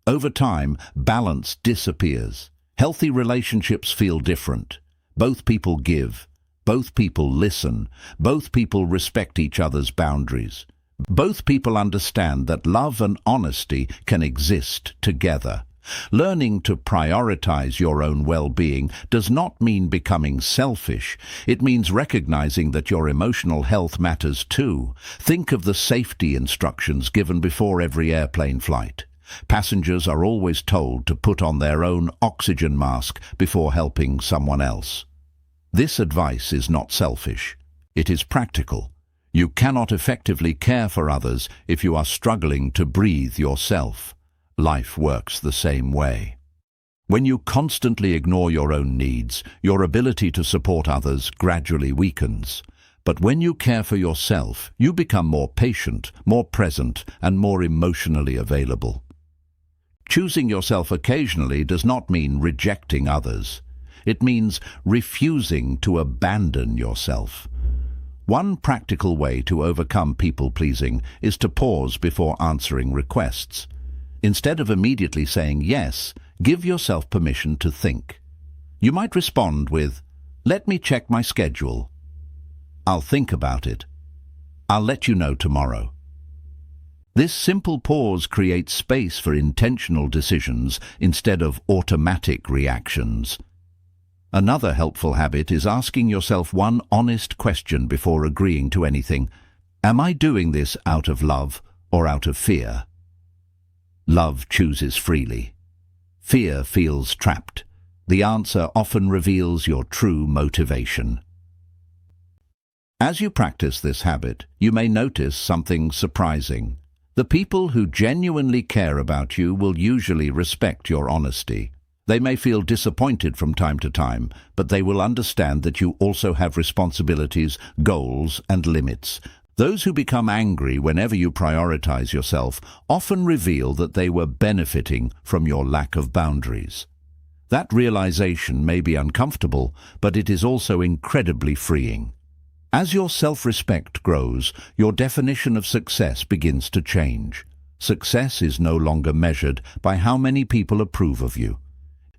Over time, balance disappears. Healthy relationships feel different. Both people give. Both people listen. Both people respect each other's boundaries. Both people understand that love and honesty can exist together. Learning to prioritize your own well-being does not mean becoming selfish. It means recognizing that your emotional health matters too. Think of the safety instructions given before every airplane flight. Passengers are always told to put on their own oxygen mask before helping someone else. This advice is not selfish. It is practical. You cannot effectively care for others if you are struggling to breathe yourself. Life works the same way. When you constantly ignore your own needs, your ability to support others gradually weakens. But when you care for yourself, you become more patient, more present, and more emotionally available. Choosing yourself occasionally does not mean rejecting others. It means refusing to abandon yourself. One practical way to overcome people-pleasing is to pause before answering requests. Instead of immediately saying yes, give yourself permission to think. You might respond with, "Let me check my schedule." "I'll think about it." "I'll let you know tomorrow." This simple pause creates space for intentional decisions instead of automatic reactions. Another helpful habit is asking yourself one honest question before agreeing to anything. Am I doing this out of love or out of fear? Love chooses freely. Fear feels trapped. The answer often reveals your true motivation. As you practice this habit, you may notice something surprising. The people who genuinely care about you will usually respect your honesty. They may feel disappointed from time to time, but they will understand that you also have responsibilities, goals, and limits. Those who become angry whenever you prioritize yourself often reveal that they were benefiting from your lack of boundaries. That realization may be uncomfortable, but it is also incredibly freeing. As your self-respect grows, your definition of success begins to change. Success is no longer measured by how many people approve of you.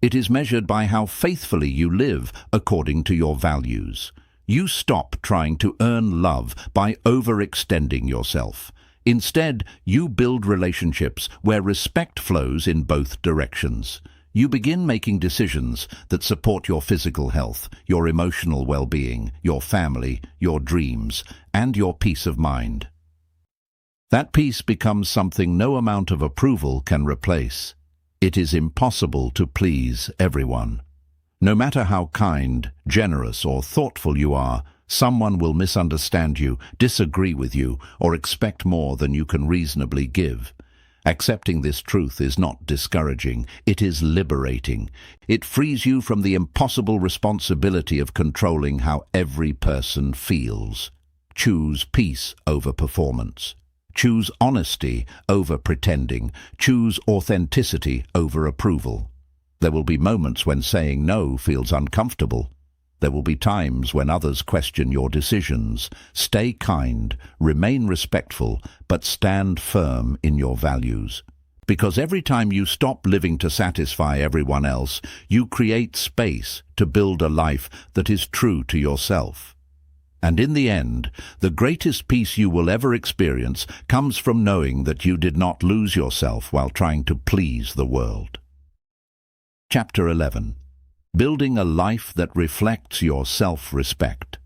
It is measured by how faithfully you live according to your values. You stop trying to earn love by overextending yourself. Instead, you build relationships where respect flows in both directions. You begin making decisions that support your physical health, your emotional well-being, your family, your dreams, and your peace of mind. That peace becomes something no amount of approval can replace. It is impossible to please everyone. No matter how kind, generous, or thoughtful you are, someone will misunderstand you, disagree with you, or expect more than you can reasonably give. Accepting this truth is not discouraging, it is liberating. It frees you from the impossible responsibility of controlling how every person feels. Choose peace over performance. Choose honesty over pretending. Choose authenticity over approval. There will be moments when saying no feels uncomfortable. There will be times when others question your decisions. Stay kind, remain respectful, but stand firm in your values. Because every time you stop living to satisfy everyone else, you create space to build a life that is true to yourself. And in the end, the greatest peace you will ever experience comes from knowing that you did not lose yourself while trying to please the world. Chapter 11. Building a life that reflects your self-respect.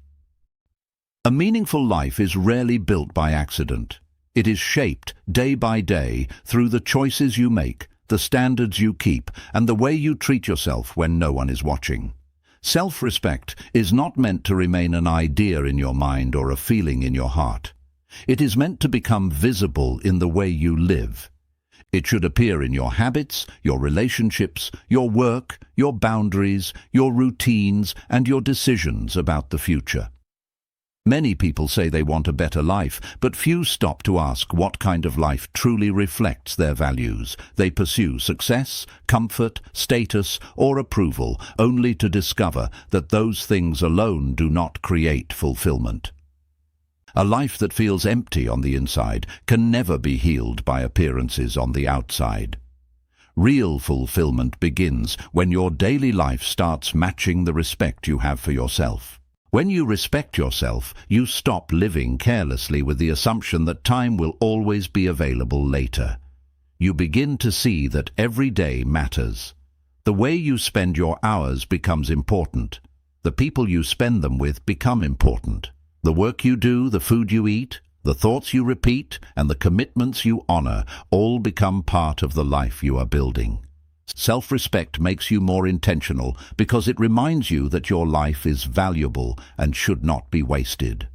A meaningful life is rarely built by accident. It is shaped day by day through the choices you make, the standards you keep, and the way you treat yourself when no one is watching. Self-respect is not meant to remain an idea in your mind or a feeling in your heart. It is meant to become visible in the way you live. It should appear in your habits, your relationships, your work, your boundaries, your routines, and your decisions about the future. Many people say they want a better life, but few stop to ask what kind of life truly reflects their values. They pursue success, comfort, status, or approval, only to discover that those things alone do not create fulfillment. A life that feels empty on the inside can never be healed by appearances on the outside. Real fulfillment begins when your daily life starts matching the respect you have for yourself. When you respect yourself, you stop living carelessly with the assumption that time will always be available later. you begin to see that every day matters. The way you spend your hours becomes important. The people you spend them with become important. The work you do, the food you eat, the thoughts you repeat, and the commitments you honor all become part of the life you are building. Self-respect makes you more intentional because it reminds you that your life is valuable and should not be wasted.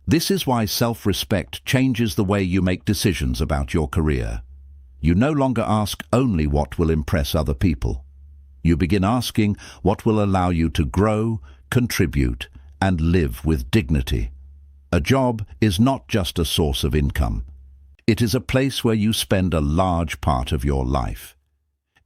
This is why self-respect changes the way you make decisions about your career. You no longer ask only what will impress other people. You begin asking what will allow you to grow, contribute, and live with dignity. A job is not just a source of income. It is a place where you spend a large part of your life.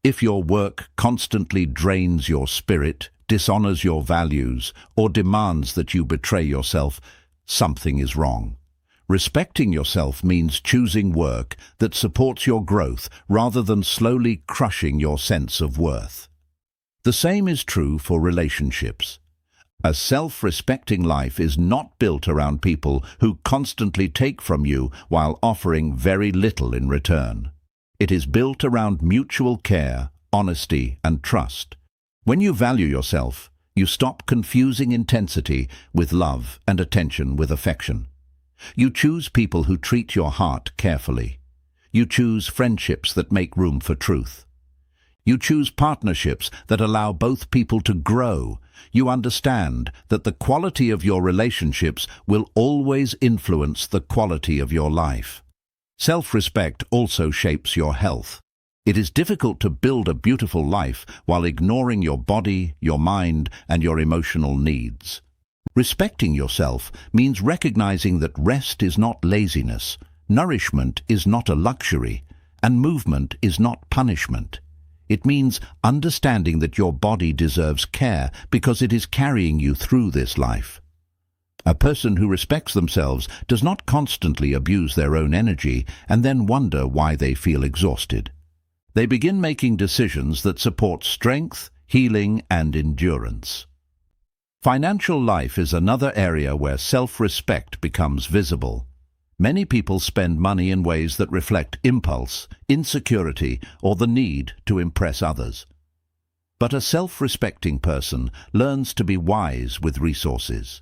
If your work constantly drains your spirit, dishonors your values, or demands that you betray yourself, something is wrong. Respecting yourself means choosing work that supports your growth rather than slowly crushing your sense of worth. The same is true for relationships. A self-respecting life is not built around people who constantly take from you while offering very little in return. It is built around mutual care, honesty, and trust. When you value yourself, you stop confusing intensity with love and attention with affection. You choose people who treat your heart carefully. You choose friendships that make room for truth. You choose partnerships that allow both people to grow. You understand that the quality of your relationships will always influence the quality of your life. Self-respect also shapes your health. It is difficult to build a beautiful life while ignoring your body, your mind, and your emotional needs. Respecting yourself means recognizing that rest is not laziness, nourishment is not a luxury, and movement is not punishment. It means understanding that your body deserves care because it is carrying you through this life. A person who respects themselves does not constantly abuse their own energy and then wonder why they feel exhausted. They begin making decisions that support strength, healing, and endurance. Financial life is another area where self-respect becomes visible. Many people spend money in ways that reflect impulse, insecurity, or the need to impress others. But a self-respecting person learns to be wise with resources.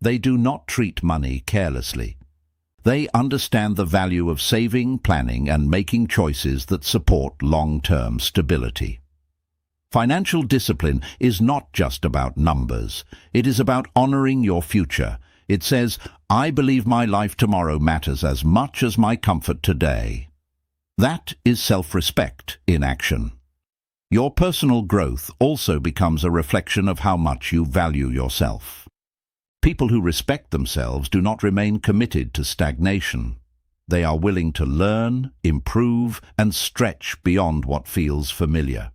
They do not treat money carelessly. They understand the value of saving, planning, and making choices that support long-term stability. Financial discipline is not just about numbers. It is about honoring your future. It says, I believe my life tomorrow matters as much as my comfort today. That is self-respect in action. Your personal growth also becomes a reflection of how much you value yourself. People who respect themselves do not remain committed to stagnation. They are willing to learn, improve, and stretch beyond what feels familiar.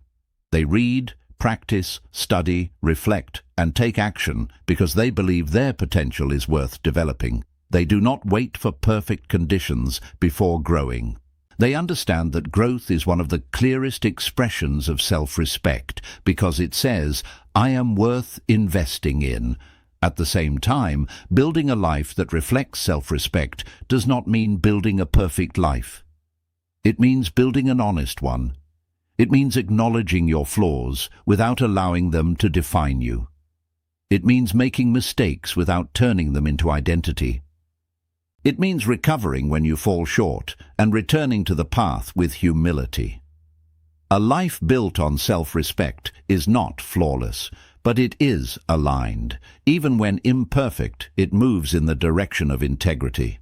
They read, practice, study, reflect, and take action because they believe their potential is worth developing. They do not wait for perfect conditions before growing. They understand that growth is one of the clearest expressions of self-respect because it says, I am worth investing in. At the same time, building a life that reflects self-respect does not mean building a perfect life. It means building an honest one. It means acknowledging your flaws without allowing them to define you. It means making mistakes without turning them into identity. It means recovering when you fall short and returning to the path with humility. A life built on self-respect is not flawless, but it is aligned. Even when imperfect, it moves in the direction of integrity.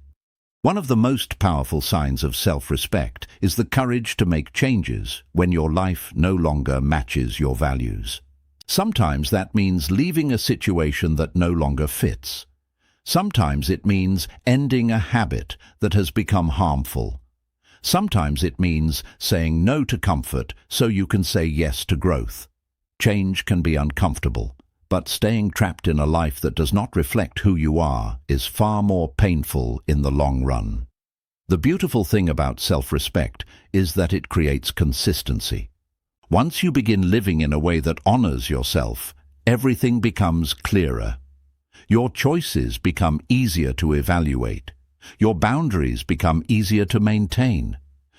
One of the most powerful signs of self-respect is the courage to make changes when your life no longer matches your values. Sometimes that means leaving a situation that no longer fits. Sometimes it means ending a habit that has become harmful. Sometimes it means saying no to comfort so you can say yes to growth. Change can be uncomfortable, but staying trapped in a life that does not reflect who you are is far more painful in the long run. The beautiful thing about self-respect is that it creates consistency. Once you begin living in a way that honors yourself, everything becomes clearer. Your choices become easier to evaluate. Your boundaries become easier to maintain.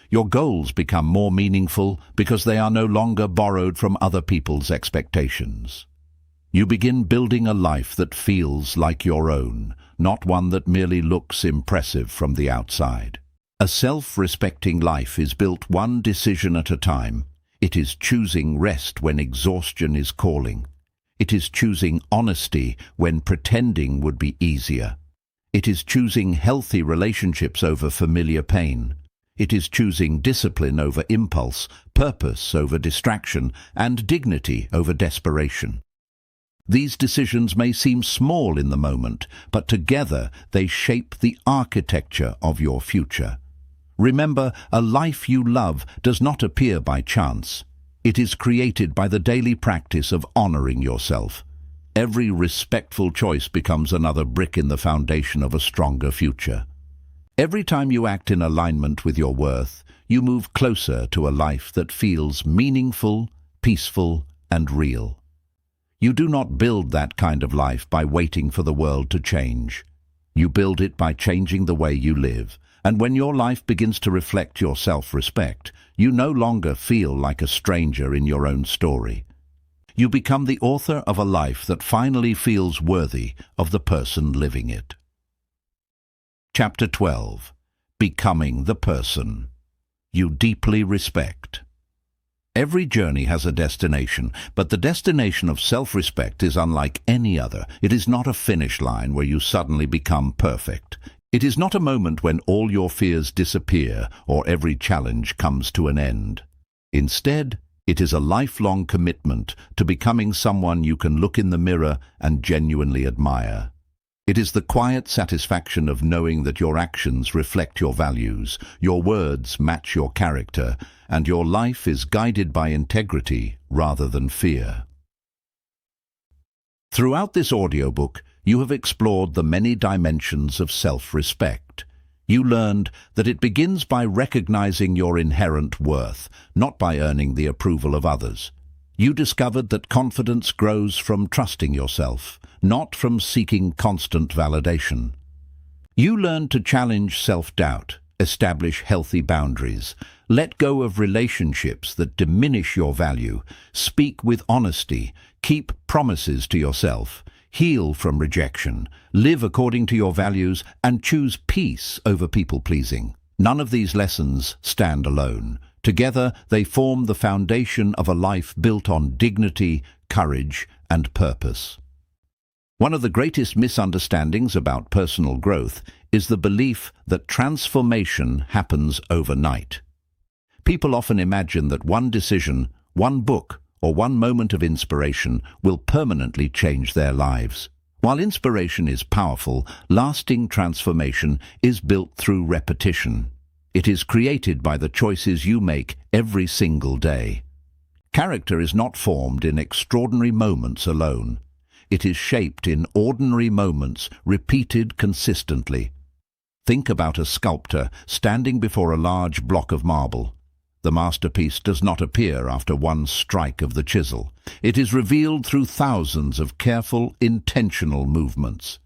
Your goals become more meaningful because they are no longer borrowed from other people's expectations. You begin building a life that feels like your own, not one that merely looks impressive from the outside. A self-respecting life is built one decision at a time. It is choosing rest when exhaustion is calling. It is choosing honesty when pretending would be easier. It is choosing healthy relationships over familiar pain. It is choosing discipline over impulse, purpose over distraction, and dignity over desperation. These decisions may seem small in the moment, but together they shape the architecture of your future. Remember, a life you love does not appear by chance. It is created by the daily practice of honoring yourself. Every respectful choice becomes another brick in the foundation of a stronger future. Every time you act in alignment with your worth, you move closer to a life that feels meaningful, peaceful, and real. You do not build that kind of life by waiting for the world to change. You build it by changing the way you live, and when your life begins to reflect your self-respect, you no longer feel like a stranger in your own story. You become the author of a life that finally feels worthy of the person living it. Chapter 12. Becoming the person you deeply respect. Every journey has a destination, but the destination of self-respect is unlike any other. It is not a finish line where you suddenly become perfect. It is not a moment when all your fears disappear or every challenge comes to an end. Instead, it is a lifelong commitment to becoming someone you can look in the mirror and genuinely admire. It is the quiet satisfaction of knowing that your actions reflect your values, your words match your character, and your life is guided by integrity rather than fear. Throughout this audiobook, you have explored the many dimensions of self-respect. You learned that it begins by recognizing your inherent worth, not by earning the approval of others. You discovered that confidence grows from trusting yourself, not from seeking constant validation. You learned to challenge self-doubt, establish healthy boundaries, let go of relationships that diminish your value, speak with honesty, keep promises to yourself, heal from rejection, live according to your values, and choose peace over people-pleasing. None of these lessons stand alone. Together, they form the foundation of a life built on dignity, courage, and purpose. One of the greatest misunderstandings about personal growth is the belief that transformation happens overnight. People often imagine that one decision, one book, or one moment of inspiration will permanently change their lives. While inspiration is powerful, lasting transformation is built through repetition. It is created by the choices you make every single day. Character is not formed in extraordinary moments alone. It is shaped in ordinary moments, repeated consistently. Think about a sculptor standing before a large block of marble. The masterpiece does not appear after one strike of the chisel. It is revealed through thousands of careful, intentional movements.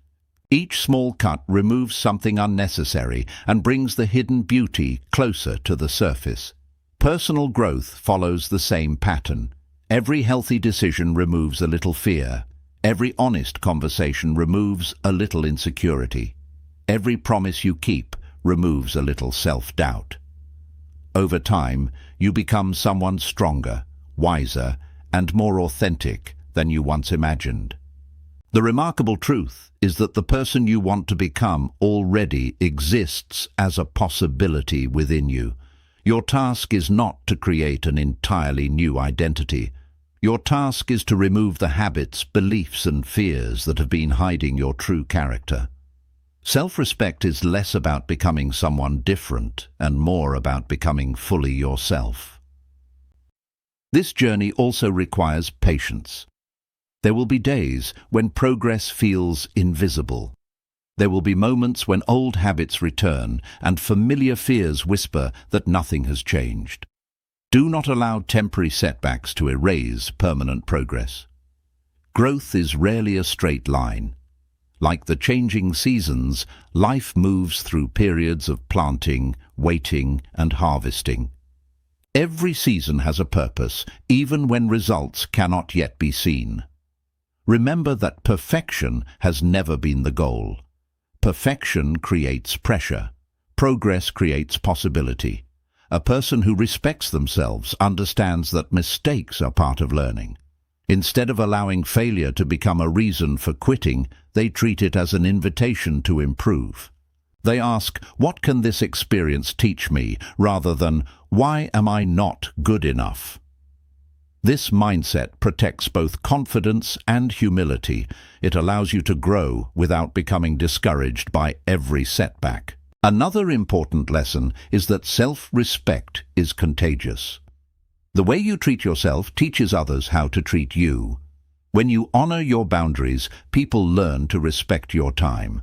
Each small cut removes something unnecessary and brings the hidden beauty closer to the surface. Personal growth follows the same pattern. Every healthy decision removes a little fear. Every honest conversation removes a little insecurity. Every promise you keep removes a little self-doubt. Over time, you become someone stronger, wiser, and more authentic than you once imagined. The remarkable truth is that the person you want to become already exists as a possibility within you. Your task is not to create an entirely new identity. Your task is to remove the habits, beliefs, and fears that have been hiding your true character. Self-respect is less about becoming someone different and more about becoming fully yourself. This journey also requires patience. There will be days when progress feels invisible. There will be moments when old habits return and familiar fears whisper that nothing has changed. Do not allow temporary setbacks to erase permanent progress. Growth is rarely a straight line. Like the changing seasons, life moves through periods of planting, waiting, and harvesting. Every season has a purpose, even when results cannot yet be seen. Remember that perfection has never been the goal. Perfection creates pressure. Progress creates possibility. A person who respects themselves understands that mistakes are part of learning. Instead of allowing failure to become a reason for quitting, they treat it as an invitation to improve. They ask, "What can this experience teach me?" rather than, "Why am I not good enough?" This mindset protects both confidence and humility. It allows you to grow without becoming discouraged by every setback. Another important lesson is that self-respect is contagious. The way you treat yourself teaches others how to treat you. When you honor your boundaries, people learn to respect your time.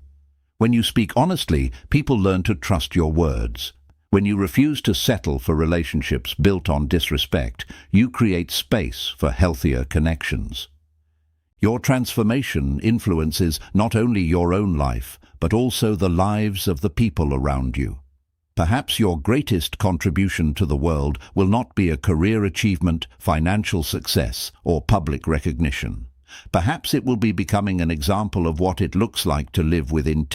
When you speak honestly, people learn to trust your words. When you refuse to settle for relationships built on disrespect, you create space for healthier connections. Your transformation influences not only your own life, but also the lives of the people around you. Perhaps your greatest contribution to the world will not be a career achievement, financial success, or public recognition. Perhaps it will be becoming an example of what it looks like to live with integrity.